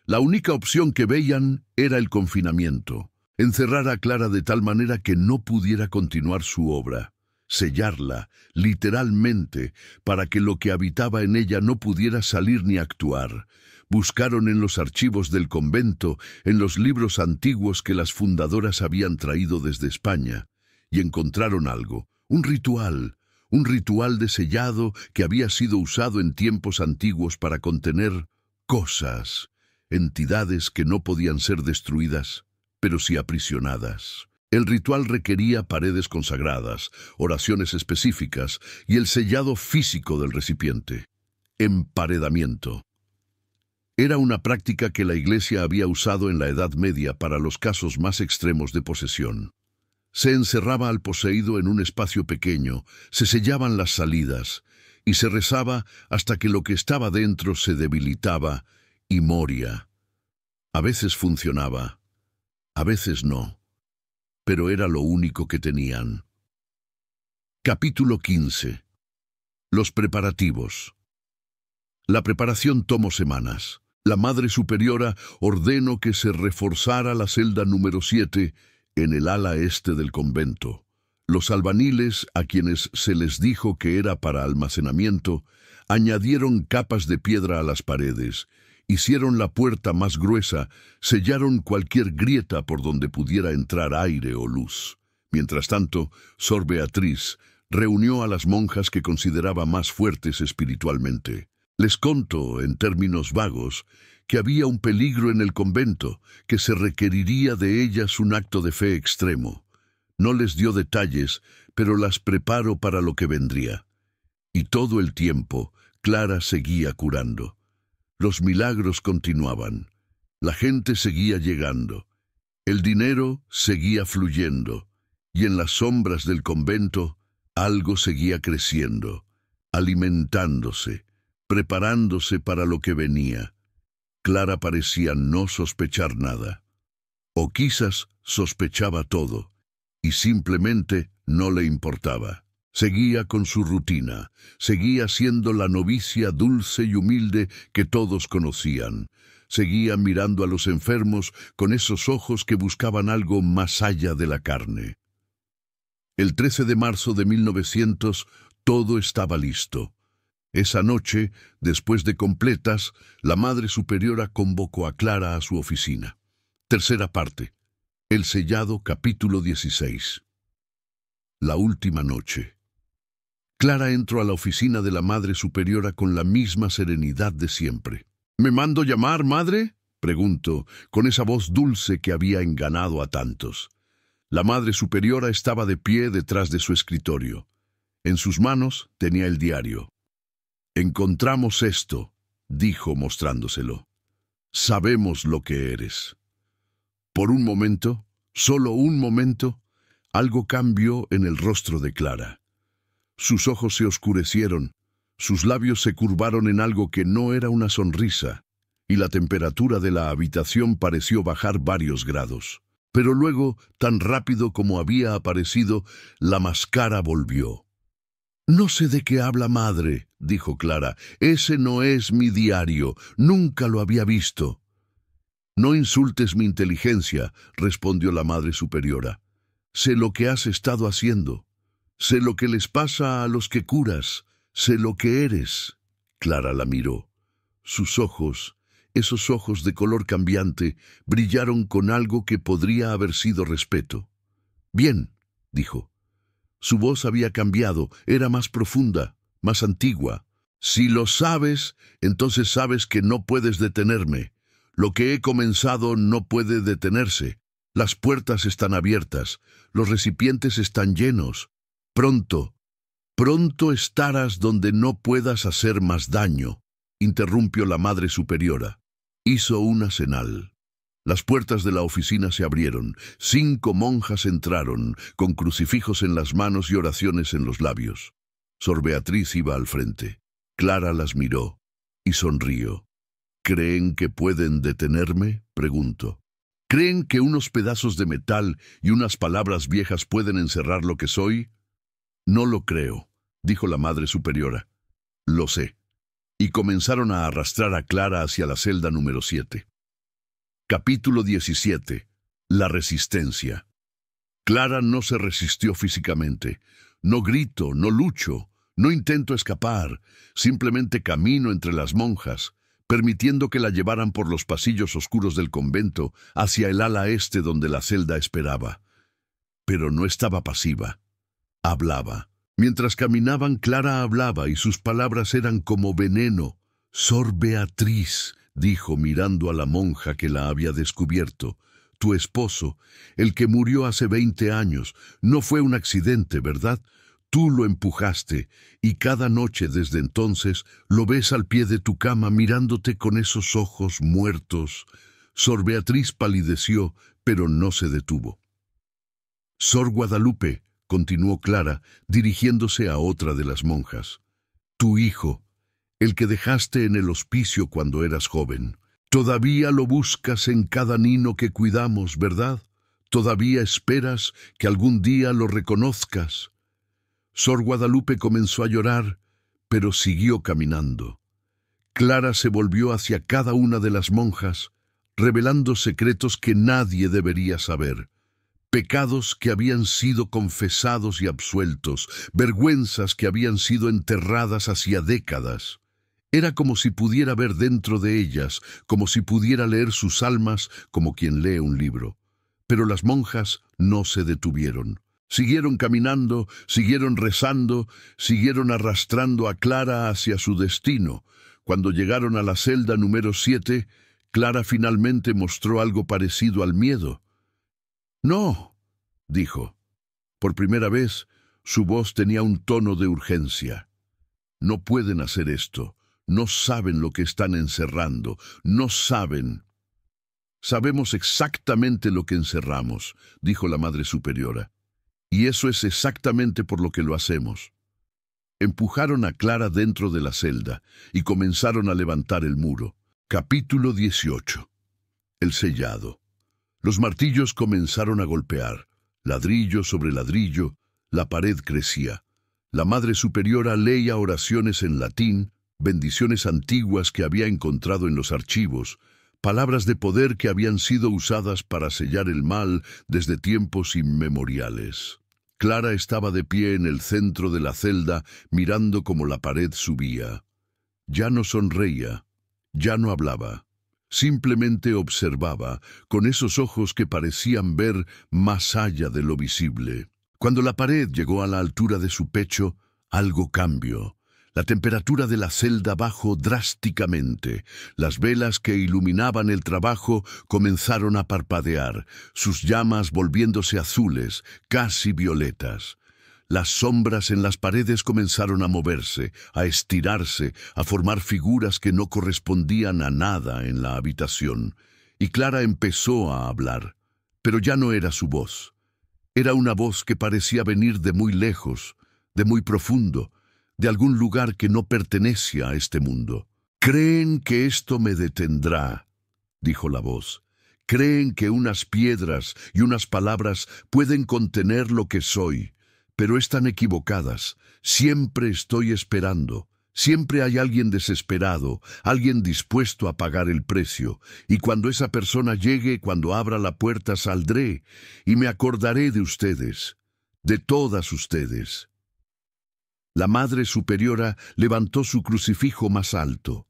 La única opción que veían era el confinamiento. Encerrar a Clara de tal manera que no pudiera continuar su obra. Sellarla, literalmente, para que lo que habitaba en ella no pudiera salir ni actuar. Buscaron en los archivos del convento, en los libros antiguos que las fundadoras habían traído desde España, y encontraron algo, un ritual de sellado que había sido usado en tiempos antiguos para contener cosas, entidades que no podían ser destruidas, pero sí aprisionadas. El ritual requería paredes consagradas, oraciones específicas y el sellado físico del recipiente. Emparedamiento. Era una práctica que la Iglesia había usado en la Edad Media para los casos más extremos de posesión. Se encerraba al poseído en un espacio pequeño, se sellaban las salidas y se rezaba hasta que lo que estaba dentro se debilitaba y moría. A veces funcionaba, a veces no, pero era lo único que tenían. Capítulo 15. Los preparativos. La preparación tomó semanas. La Madre Superiora ordenó que se reforzara la celda número 7 en el ala este del convento. Los albaniles, a quienes se les dijo que era para almacenamiento, añadieron capas de piedra a las paredes, hicieron la puerta más gruesa, sellaron cualquier grieta por donde pudiera entrar aire o luz. Mientras tanto, Sor Beatriz reunió a las monjas que consideraba más fuertes espiritualmente. Les conto, en términos vagos, que había un peligro en el convento, que se requeriría de ellas un acto de fe extremo. No les dio detalles, pero las preparo para lo que vendría. Y todo el tiempo, Clara seguía curando. Los milagros continuaban. La gente seguía llegando. El dinero seguía fluyendo. Y en las sombras del convento, algo seguía creciendo, alimentándose, preparándose para lo que venía. Clara parecía no sospechar nada. O quizás sospechaba todo, y simplemente no le importaba. Seguía con su rutina, seguía siendo la novicia dulce y humilde que todos conocían. Seguía mirando a los enfermos con esos ojos que buscaban algo más allá de la carne. El 13 de marzo de 1900, todo estaba listo. Esa noche, después de completas, la Madre Superiora convocó a Clara a su oficina. Tercera parte. El sellado, capítulo 16. La última noche. Clara entró a la oficina de la Madre Superiora con la misma serenidad de siempre. «¿Me mando llamar, madre?», preguntó, con esa voz dulce que había enganado a tantos. La Madre Superiora estaba de pie detrás de su escritorio. En sus manos tenía el diario. «Encontramos esto», dijo mostrándoselo. «Sabemos lo que eres». Por un momento, solo un momento, algo cambió en el rostro de Clara. Sus ojos se oscurecieron, sus labios se curvaron en algo que no era una sonrisa, y la temperatura de la habitación pareció bajar varios grados. Pero luego, tan rápido como había aparecido, la máscara volvió. «No sé de qué habla, madre», dijo Clara. «Ese no es mi diario. Nunca lo había visto». «No insultes mi inteligencia», respondió la Madre Superiora. «Sé lo que has estado haciendo. Sé lo que les pasa a los que curas. Sé lo que eres». Clara la miró. Sus ojos, esos ojos de color cambiante, brillaron con algo que podría haber sido respeto. «Bien», dijo. Su voz había cambiado, era más profunda, más antigua. «Si lo sabes, entonces sabes que no puedes detenerme. Lo que he comenzado no puede detenerse. Las puertas están abiertas, los recipientes están llenos. Pronto estarás donde no puedas hacer más daño», interrumpió la Madre Superiora. Hizo una señal. Las puertas de la oficina se abrieron. 5 monjas entraron, con crucifijos en las manos y oraciones en los labios. Sor Beatriz iba al frente. Clara las miró y sonrió. «¿Creen que pueden detenerme?», preguntó. «¿Creen que unos pedazos de metal y unas palabras viejas pueden encerrar lo que soy?» «No lo creo», dijo la Madre Superiora. «Lo sé». Y comenzaron a arrastrar a Clara hacia la celda número 7. Capítulo 17. La resistencia. Clara no se resistió físicamente. No grito, no lucho, no intento escapar. Simplemente camino entre las monjas, permitiendo que la llevaran por los pasillos oscuros del convento hacia el ala este donde la celda esperaba. Pero no estaba pasiva. Hablaba. Mientras caminaban, Clara hablaba y sus palabras eran como veneno. «Sor Beatriz», dijo mirando a la monja que la había descubierto, «tu esposo, el que murió hace 20 años, no fue un accidente, ¿verdad? Tú lo empujaste, y cada noche desde entonces lo ves al pie de tu cama mirándote con esos ojos muertos». Sor Beatriz palideció, pero no se detuvo. «Sor Guadalupe», continuó Clara, dirigiéndose a otra de las monjas, «tu hijo, el que dejaste en el hospicio cuando eras joven, todavía lo buscas en cada niño que cuidamos, ¿verdad? Todavía esperas que algún día lo reconozcas». Sor Guadalupe comenzó a llorar, pero siguió caminando. Clara se volvió hacia cada una de las monjas, revelando secretos que nadie debería saber. Pecados que habían sido confesados y absueltos, vergüenzas que habían sido enterradas hacía décadas. Era como si pudiera ver dentro de ellas, como si pudiera leer sus almas como quien lee un libro. Pero las monjas no se detuvieron. Siguieron caminando, siguieron rezando, siguieron arrastrando a Clara hacia su destino. Cuando llegaron a la celda número 7, Clara finalmente mostró algo parecido al miedo. «No», dijo. Por primera vez, su voz tenía un tono de urgencia. «No pueden hacer esto. No saben lo que están encerrando. No saben». «Sabemos exactamente lo que encerramos», dijo la Madre Superiora. «Y eso es exactamente por lo que lo hacemos». Empujaron a Clara dentro de la celda y comenzaron a levantar el muro. Capítulo 18. El sellado. Los martillos comenzaron a golpear. Ladrillo sobre ladrillo, la pared crecía. La Madre Superiora leía oraciones en latín, bendiciones antiguas que había encontrado en los archivos, palabras de poder que habían sido usadas para sellar el mal desde tiempos inmemoriales. Clara estaba de pie en el centro de la celda, mirando cómo la pared subía. Ya no sonreía, ya no hablaba. Simplemente observaba, con esos ojos que parecían ver más allá de lo visible. Cuando la pared llegó a la altura de su pecho, algo cambió. La temperatura de la celda bajó drásticamente. Las velas que iluminaban el trabajo comenzaron a parpadear, sus llamas volviéndose azules, casi violetas. Las sombras en las paredes comenzaron a moverse, a estirarse, a formar figuras que no correspondían a nada en la habitación. Y Clara empezó a hablar, pero ya no era su voz. Era una voz que parecía venir de muy lejos, de muy profundo, de algún lugar que no pertenece a este mundo. «Creen que esto me detendrá», dijo la voz. «Creen que unas piedras y unas palabras pueden contener lo que soy, pero están equivocadas. Siempre estoy esperando. Siempre hay alguien desesperado, alguien dispuesto a pagar el precio. Y cuando esa persona llegue, cuando abra la puerta, saldré y me acordaré de ustedes, de todas ustedes». La Madre Superiora levantó su crucifijo más alto.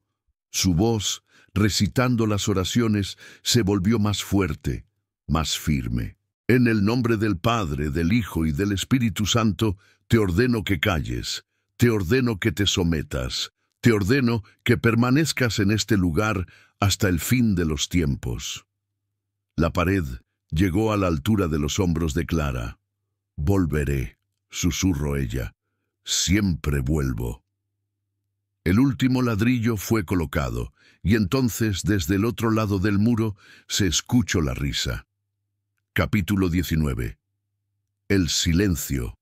Su voz, recitando las oraciones, se volvió más fuerte, más firme. «En el nombre del Padre, del Hijo y del Espíritu Santo, te ordeno que calles, te ordeno que te sometas, te ordeno que permanezcas en este lugar hasta el fin de los tiempos». La pared llegó a la altura de los hombros de Clara. «Volveré», susurró ella. «Siempre vuelvo». El último ladrillo fue colocado, y entonces, desde el otro lado del muro, se escuchó la risa. Capítulo 19. El silencio.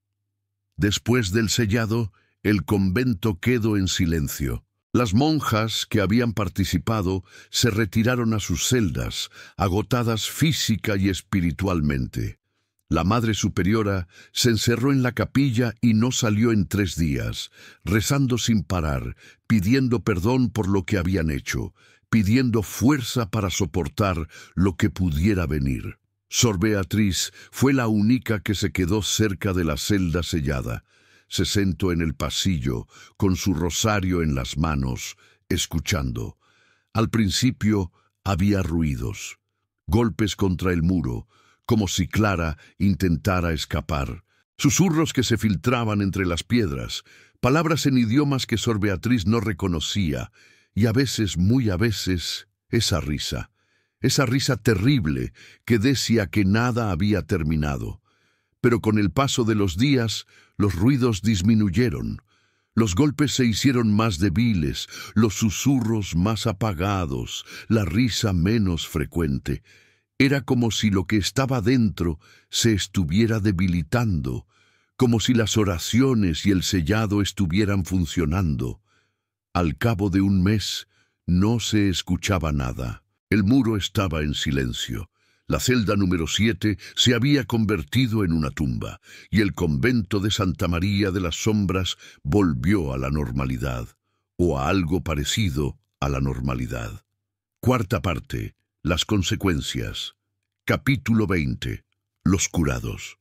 Después del sellado, el convento quedó en silencio. Las monjas que habían participado se retiraron a sus celdas, agotadas física y espiritualmente. La Madre Superiora se encerró en la capilla y no salió en 3 días, rezando sin parar, pidiendo perdón por lo que habían hecho, pidiendo fuerza para soportar lo que pudiera venir. Sor Beatriz fue la única que se quedó cerca de la celda sellada. Se sentó en el pasillo, con su rosario en las manos, escuchando. Al principio había ruidos, golpes contra el muro, como si Clara intentara escapar, susurros que se filtraban entre las piedras, palabras en idiomas que Sor Beatriz no reconocía, y a veces, muy a veces, esa risa terrible que decía que nada había terminado. Pero con el paso de los días, los ruidos disminuyeron, los golpes se hicieron más débiles, los susurros más apagados, la risa menos frecuente. Era como si lo que estaba dentro se estuviera debilitando, como si las oraciones y el sellado estuvieran funcionando. Al cabo de 1 mes, no se escuchaba nada. El muro estaba en silencio. La celda número 7 se había convertido en una tumba, y el convento de Santa María de las Sombras volvió a la normalidad, o a algo parecido a la normalidad. Cuarta parte. Las consecuencias. Capítulo 20. Los curados.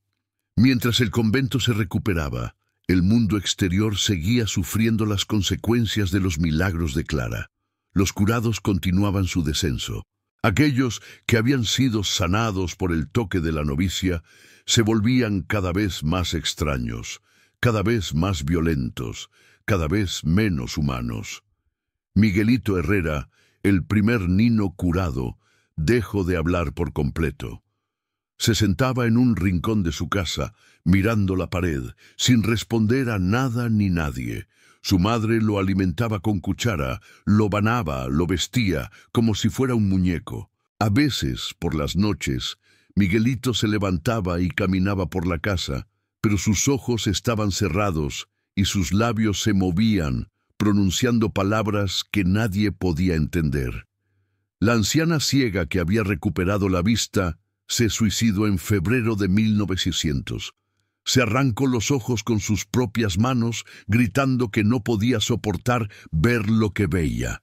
Mientras el convento se recuperaba, el mundo exterior seguía sufriendo las consecuencias de los milagros de Clara. Los curados continuaban su descenso. Aquellos que habían sido sanados por el toque de la novicia se volvían cada vez más extraños, cada vez más violentos, cada vez menos humanos. Miguelito Herrera, el primer nino curado, dejó de hablar por completo. Se sentaba en un rincón de su casa, mirando la pared, sin responder a nada ni nadie. Su madre lo alimentaba con cuchara, lo banaba, lo vestía, como si fuera un muñeco. A veces, por las noches, Miguelito se levantaba y caminaba por la casa, pero sus ojos estaban cerrados y sus labios se movían, pronunciando palabras que nadie podía entender. La anciana ciega que había recuperado la vista se suicidó en febrero de 1900. Se arrancó los ojos con sus propias manos, gritando que no podía soportar ver lo que veía.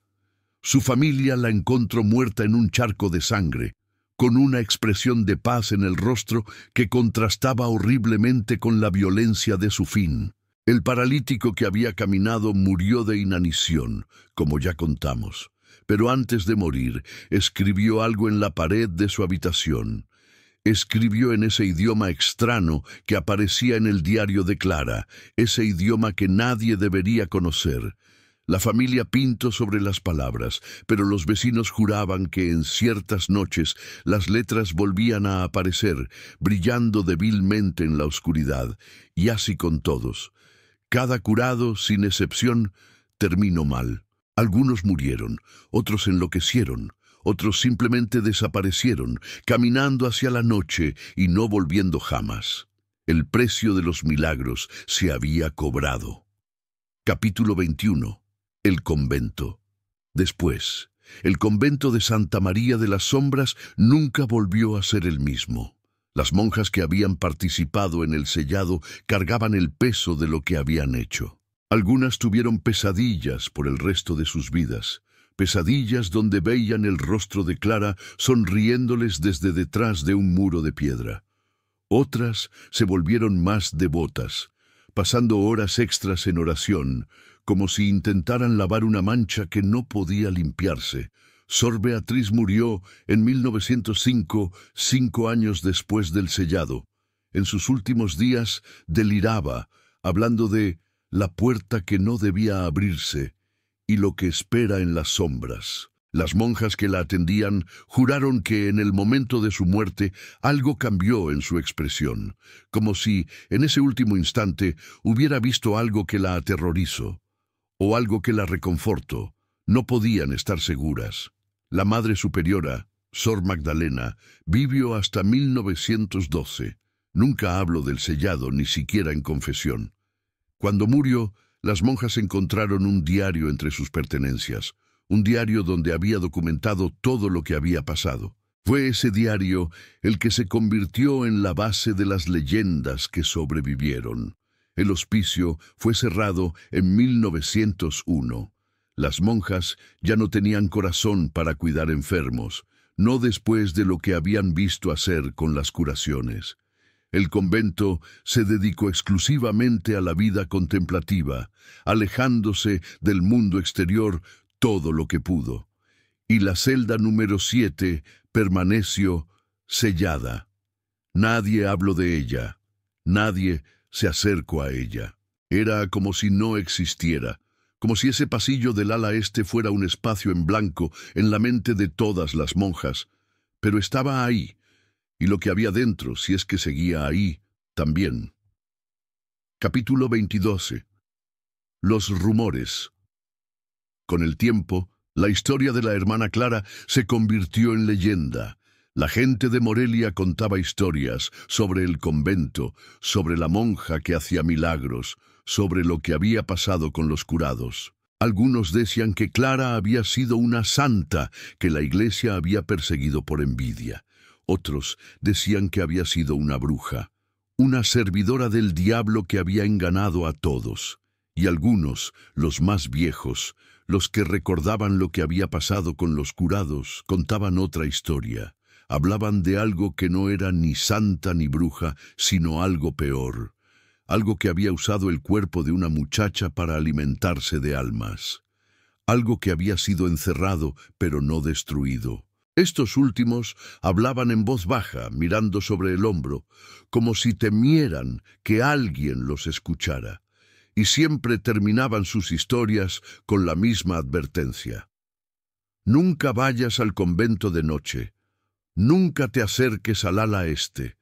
Su familia la encontró muerta en un charco de sangre, con una expresión de paz en el rostro que contrastaba horriblemente con la violencia de su fin. El paralítico que había caminado murió de inanición, como ya contamos, pero antes de morir escribió algo en la pared de su habitación. Escribió en ese idioma extraño que aparecía en el diario de Clara, ese idioma que nadie debería conocer. La familia pintó sobre las palabras, pero los vecinos juraban que en ciertas noches las letras volvían a aparecer, brillando débilmente en la oscuridad, y así con todos. Cada curado, sin excepción, terminó mal. Algunos murieron, otros enloquecieron, otros simplemente desaparecieron, caminando hacia la noche y no volviendo jamás. El precio de los milagros se había cobrado. Capítulo 21. El convento. Después, el convento de Santa María de las Sombras nunca volvió a ser el mismo. Las monjas que habían participado en el sellado cargaban el peso de lo que habían hecho. Algunas tuvieron pesadillas por el resto de sus vidas, pesadillas donde veían el rostro de Clara sonriéndoles desde detrás de un muro de piedra. Otras se volvieron más devotas, pasando horas extras en oración, como si intentaran lavar una mancha que no podía limpiarse. Sor Beatriz murió en 1905, 5 años después del sellado. En sus últimos días deliraba, hablando de la puerta que no debía abrirse y lo que espera en las sombras. Las monjas que la atendían juraron que en el momento de su muerte algo cambió en su expresión, como si en ese último instante hubiera visto algo que la aterrorizó, o algo que la reconfortó. No podían estar seguras. La Madre Superiora, Sor Magdalena, vivió hasta 1912. Nunca hablo del sellado, ni siquiera en confesión. Cuando murió, las monjas encontraron un diario entre sus pertenencias, un diario donde había documentado todo lo que había pasado. Fue ese diario el que se convirtió en la base de las leyendas que sobrevivieron. El hospicio fue cerrado en 1901. Las monjas ya no tenían corazón para cuidar enfermos, no después de lo que habían visto hacer con las curaciones. El convento se dedicó exclusivamente a la vida contemplativa, alejándose del mundo exterior todo lo que pudo. Y la celda número 7 permaneció sellada. Nadie habló de ella, nadie se acercó a ella. Era como si no existiera, como si ese pasillo del ala este fuera un espacio en blanco en la mente de todas las monjas, pero estaba ahí, y lo que había dentro, si es que seguía ahí, también. Capítulo 22. Los rumores. Con el tiempo, la historia de la hermana Clara se convirtió en leyenda. La gente de Morelia contaba historias sobre el convento, sobre la monja que hacía milagros, sobre lo que había pasado con los curados. Algunos decían que Clara había sido una santa que la iglesia había perseguido por envidia. Otros decían que había sido una bruja, una servidora del diablo que había engañado a todos. Y algunos, los más viejos, los que recordaban lo que había pasado con los curados, contaban otra historia. Hablaban de algo que no era ni santa ni bruja, sino algo peor. Algo que había usado el cuerpo de una muchacha para alimentarse de almas. Algo que había sido encerrado, pero no destruido. Estos últimos hablaban en voz baja, mirando sobre el hombro, como si temieran que alguien los escuchara. y siempre terminaban sus historias con la misma advertencia. Nunca vayas al convento de noche, nunca te acerques al ala este,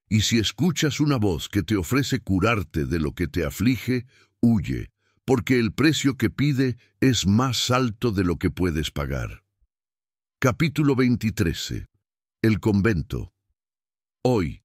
y si escuchas una voz que te ofrece curarte de lo que te aflige, huye, porque el precio que pide es más alto de lo que puedes pagar. Capítulo 23. El convento. Hoy,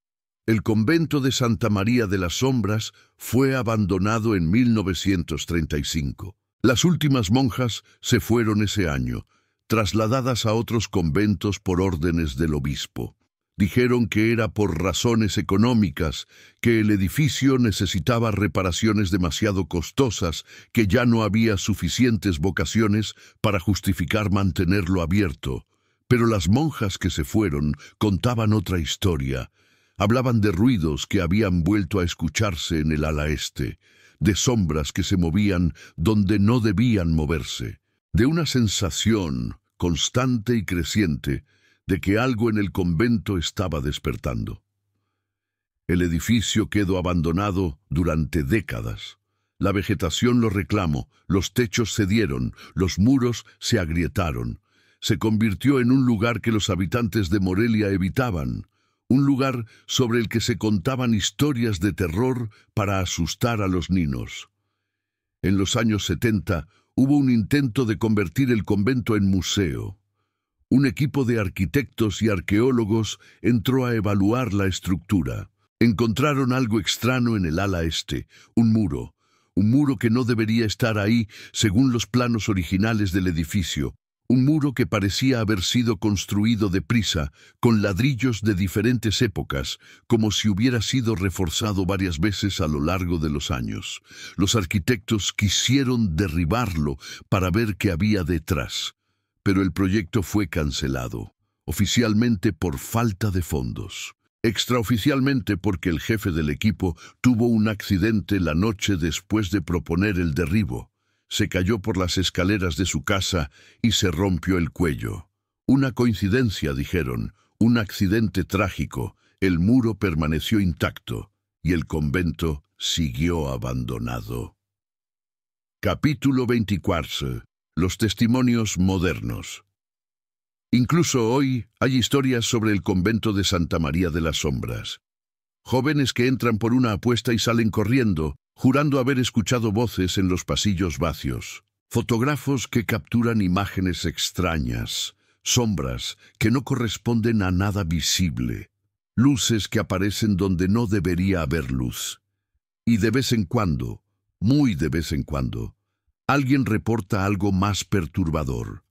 el convento de Santa María de las Sombras fue abandonado en 1935. Las últimas monjas se fueron ese año, trasladadas a otros conventos por órdenes del obispo. Dijeron que era por razones económicas, que el edificio necesitaba reparaciones demasiado costosas, que ya no había suficientes vocaciones para justificar mantenerlo abierto. Pero las monjas que se fueron contaban otra historia. Hablaban de ruidos que habían vuelto a escucharse en el ala este, de sombras que se movían donde no debían moverse, de una sensación constante y creciente de que algo en el convento estaba despertando. El edificio quedó abandonado durante décadas. La vegetación lo reclamó, los techos cedieron, los muros se agrietaron. Se convirtió en un lugar que los habitantes de Morelia evitaban, un lugar sobre el que se contaban historias de terror para asustar a los niños. En los años 70 hubo un intento de convertir el convento en museo. Un equipo de arquitectos y arqueólogos entró a evaluar la estructura. Encontraron algo extraño en el ala este, un muro que no debería estar ahí según los planos originales del edificio, un muro que parecía haber sido construido deprisa, con ladrillos de diferentes épocas, como si hubiera sido reforzado varias veces a lo largo de los años. Los arquitectos quisieron derribarlo para ver qué había detrás, pero el proyecto fue cancelado, oficialmente por falta de fondos. Extraoficialmente porque el jefe del equipo tuvo un accidente la noche después de proponer el derribo. Se cayó por las escaleras de su casa y se rompió el cuello. Una coincidencia, dijeron, un accidente trágico. El muro permaneció intacto y el convento siguió abandonado. Capítulo 24. Los testimonios modernos. Incluso hoy hay historias sobre el convento de Santa María de las Sombras. Jóvenes que entran por una apuesta y salen corriendo, jurando haber escuchado voces en los pasillos vacíos. Fotógrafos que capturan imágenes extrañas, sombras que no corresponden a nada visible, luces que aparecen donde no debería haber luz. Y de vez en cuando, muy de vez en cuando, alguien reporta algo más perturbador.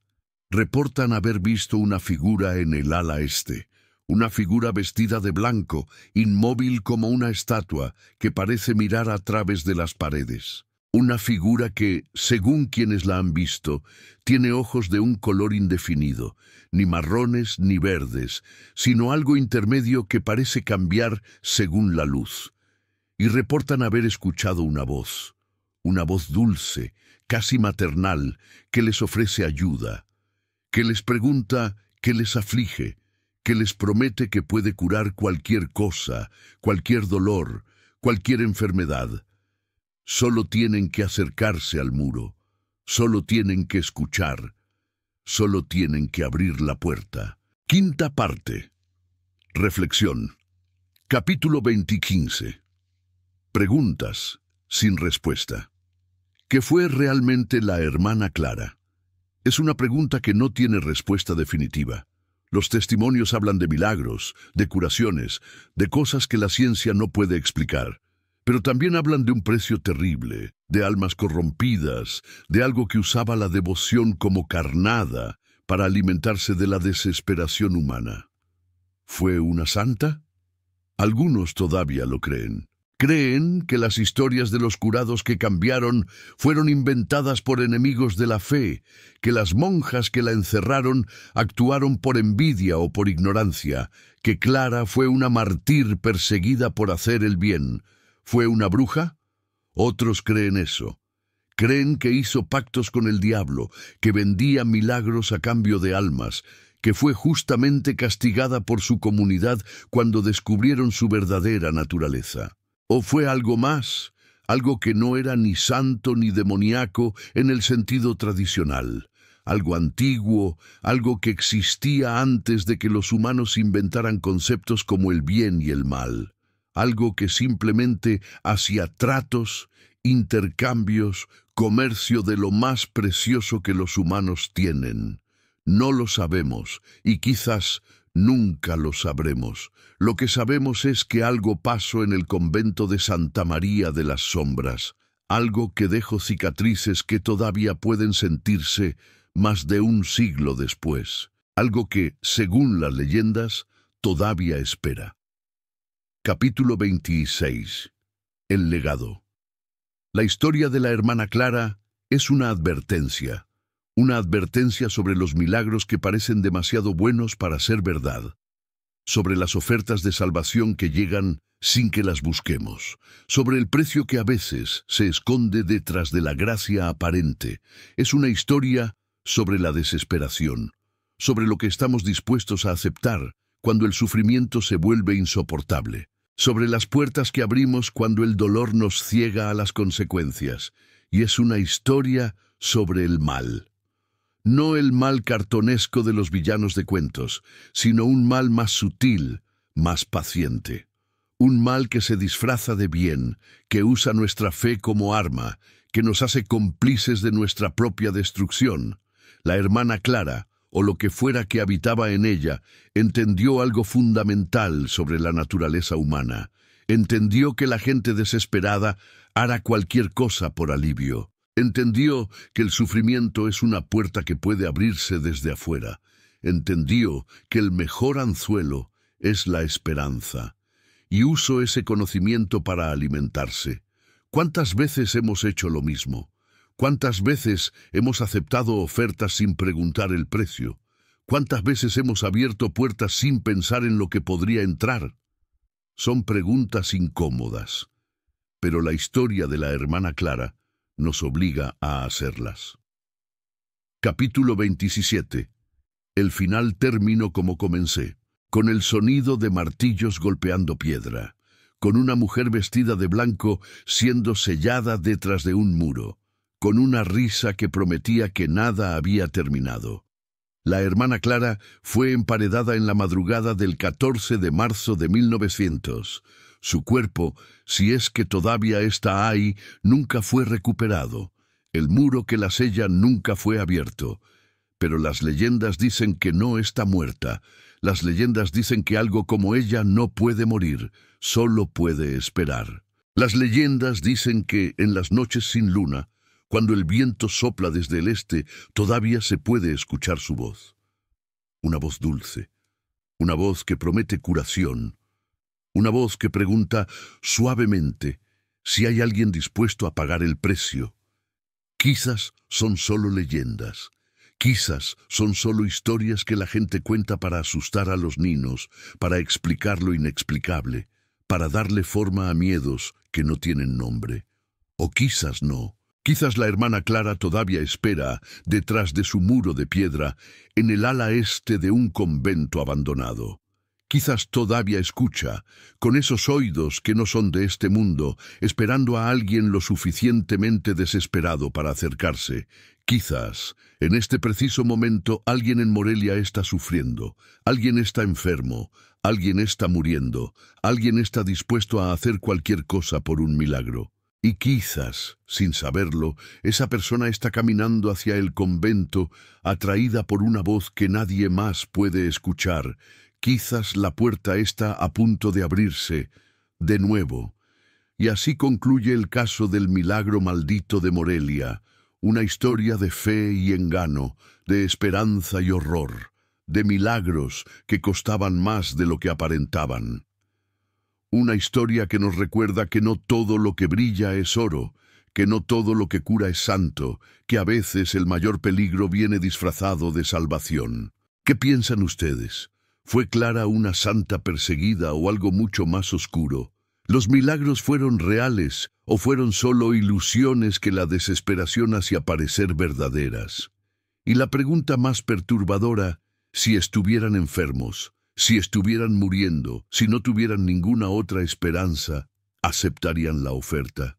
Reportan haber visto una figura en el ala este. Una figura vestida de blanco, inmóvil como una estatua, que parece mirar a través de las paredes. Una figura que, según quienes la han visto, tiene ojos de un color indefinido, ni marrones ni verdes, sino algo intermedio que parece cambiar según la luz. Y reportan haber escuchado una voz dulce, casi maternal, que les ofrece ayuda, que les pregunta qué les aflige, que les promete que puede curar cualquier cosa, cualquier dolor, cualquier enfermedad. Solo tienen que acercarse al muro, solo tienen que escuchar, solo tienen que abrir la puerta. Quinta parte. Reflexión. Capítulo 20:15. Preguntas sin respuesta. ¿Qué fue realmente la hermana Clara? Es una pregunta que no tiene respuesta definitiva. Los testimonios hablan de milagros, de curaciones, de cosas que la ciencia no puede explicar. Pero también hablan de un precio terrible, de almas corrompidas, de algo que usaba la devoción como carnada para alimentarse de la desesperación humana. ¿Fue una santa? Algunos todavía lo creen. Creen que las historias de los curados que cambiaron fueron inventadas por enemigos de la fe, que las monjas que la encerraron actuaron por envidia o por ignorancia, que Clara fue una mártir perseguida por hacer el bien. ¿Fue una bruja? Otros creen eso. Creen que hizo pactos con el diablo, que vendía milagros a cambio de almas, que fue justamente castigada por su comunidad cuando descubrieron su verdadera naturaleza. ¿O fue algo más? algo que no era ni santo ni demoníaco en el sentido tradicional, algo antiguo, algo que existía antes de que los humanos inventaran conceptos como el bien y el mal, algo que simplemente hacía tratos, intercambios, comercio de lo más precioso que los humanos tienen. No lo sabemos y quizás nunca lo sabremos. Lo que sabemos es que algo pasó en el convento de Santa María de las Sombras, algo que dejó cicatrices que todavía pueden sentirse más de un siglo después, algo que, según las leyendas, todavía espera. Capítulo 26. El legado. La historia de la hermana Clara es una advertencia sobre los milagros que parecen demasiado buenos para ser verdad, sobre las ofertas de salvación que llegan sin que las busquemos, sobre el precio que a veces se esconde detrás de la gracia aparente. Es una historia sobre la desesperación, sobre lo que estamos dispuestos a aceptar cuando el sufrimiento se vuelve insoportable, sobre las puertas que abrimos cuando el dolor nos ciega a las consecuencias, y es una historia sobre el mal. No el mal cartonesco de los villanos de cuentos, sino un mal más sutil, más paciente. Un mal que se disfraza de bien, que usa nuestra fe como arma, que nos hace cómplices de nuestra propia destrucción. La hermana Clara, o lo que fuera que habitaba en ella, entendió algo fundamental sobre la naturaleza humana. Entendió que la gente desesperada hará cualquier cosa por alivio. Entendió que el sufrimiento es una puerta que puede abrirse desde afuera. Entendió que el mejor anzuelo es la esperanza. Y usó ese conocimiento para alimentarse. ¿Cuántas veces hemos hecho lo mismo? ¿Cuántas veces hemos aceptado ofertas sin preguntar el precio? ¿Cuántas veces hemos abierto puertas sin pensar en lo que podría entrar? Son preguntas incómodas, pero la historia de la hermana Clara nos obliga a hacerlas. Capítulo 27. El final terminó como comencé, con el sonido de martillos golpeando piedra, con una mujer vestida de blanco siendo sellada detrás de un muro, con una risa que prometía que nada había terminado. La hermana Clara fue emparedada en la madrugada del 14 de marzo de 1900. Su cuerpo, si es que todavía está ahí, nunca fue recuperado. El muro que la sella nunca fue abierto. Pero las leyendas dicen que no está muerta. Las leyendas dicen que algo como ella no puede morir, solo puede esperar. Las leyendas dicen que en las noches sin luna, cuando el viento sopla desde el este, todavía se puede escuchar su voz. Una voz dulce, una voz que promete curación, una voz que pregunta suavemente si hay alguien dispuesto a pagar el precio. Quizás son solo leyendas, quizás son solo historias que la gente cuenta para asustar a los niños, para explicar lo inexplicable, para darle forma a miedos que no tienen nombre. O quizás no. Quizás la hermana Clara todavía espera, detrás de su muro de piedra, en el ala este de un convento abandonado. Quizás todavía escucha, con esos oídos que no son de este mundo, esperando a alguien lo suficientemente desesperado para acercarse. Quizás, en este preciso momento, alguien en Morelia está sufriendo, alguien está enfermo, alguien está muriendo, alguien está dispuesto a hacer cualquier cosa por un milagro. Y quizás, sin saberlo, esa persona está caminando hacia el convento, atraída por una voz que nadie más puede escuchar. Quizás la puerta está a punto de abrirse, de nuevo. Y así concluye el caso del milagro maldito de Morelia, una historia de fe y engano, de esperanza y horror, de milagros que costaban más de lo que aparentaban. Una historia que nos recuerda que no todo lo que brilla es oro, que no todo lo que cura es santo, que a veces el mayor peligro viene disfrazado de salvación. ¿Qué piensan ustedes? ¿Fue Clara una santa perseguida o algo mucho más oscuro? ¿Los milagros fueron reales o fueron solo ilusiones que la desesperación hacía parecer verdaderas? Y la pregunta más perturbadora, si estuvieran enfermos, si estuvieran muriendo, si no tuvieran ninguna otra esperanza, ¿aceptarían la oferta?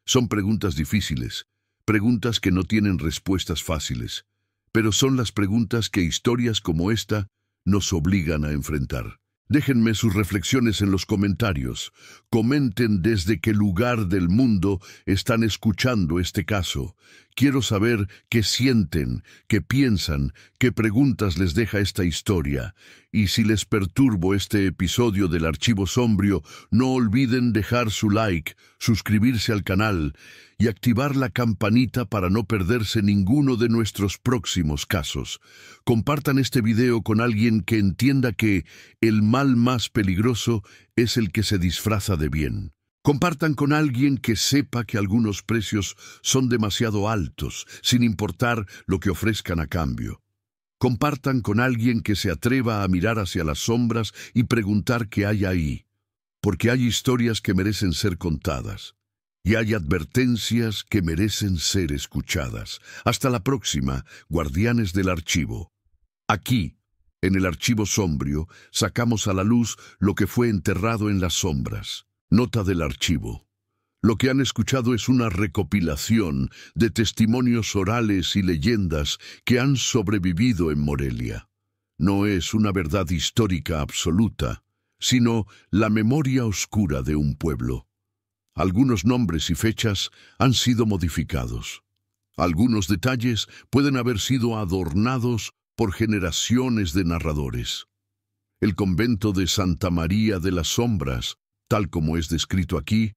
Son preguntas difíciles, preguntas que no tienen respuestas fáciles, pero son las preguntas que historias como esta nos obligan a enfrentar. Déjenme sus reflexiones en los comentarios. Comenten desde qué lugar del mundo están escuchando este caso. Quiero saber qué sienten, qué piensan, qué preguntas les deja esta historia. Y si les perturbo este episodio del Archivo Sombrio, no olviden dejar su like, suscribirse al canal y activar la campanita para no perderse ninguno de nuestros próximos casos. Compartan este video con alguien que entienda que el mal más peligroso es el que se disfraza de bien. Compartan con alguien que sepa que algunos precios son demasiado altos, sin importar lo que ofrezcan a cambio. Compartan con alguien que se atreva a mirar hacia las sombras y preguntar qué hay ahí, porque hay historias que merecen ser contadas. Y hay advertencias que merecen ser escuchadas. Hasta la próxima, guardianes del archivo. Aquí, en el Archivo Sombrio, sacamos a la luz lo que fue enterrado en las sombras. Nota del archivo. Lo que han escuchado es una recopilación de testimonios orales y leyendas que han sobrevivido en Morelia. No es una verdad histórica absoluta, sino la memoria oscura de un pueblo. Algunos nombres y fechas han sido modificados. Algunos detalles pueden haber sido adornados por generaciones de narradores. El convento de Santa María de las Sombras, tal como es descrito aquí,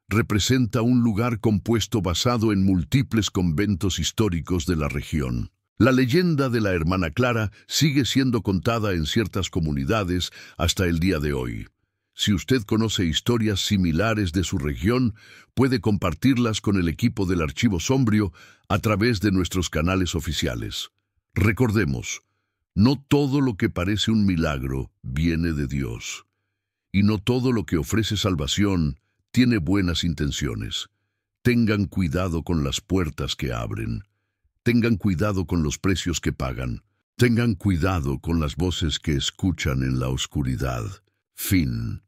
representa un lugar compuesto basado en múltiples conventos históricos de la región. La leyenda de la Hermana Clara sigue siendo contada en ciertas comunidades hasta el día de hoy. Si usted conoce historias similares de su región, puede compartirlas con el equipo del Archivo Sombrio a través de nuestros canales oficiales. Recordemos, no todo lo que parece un milagro viene de Dios. Y no todo lo que ofrece salvación tiene buenas intenciones. Tengan cuidado con las puertas que abren. Tengan cuidado con los precios que pagan. Tengan cuidado con las voces que escuchan en la oscuridad. Fin.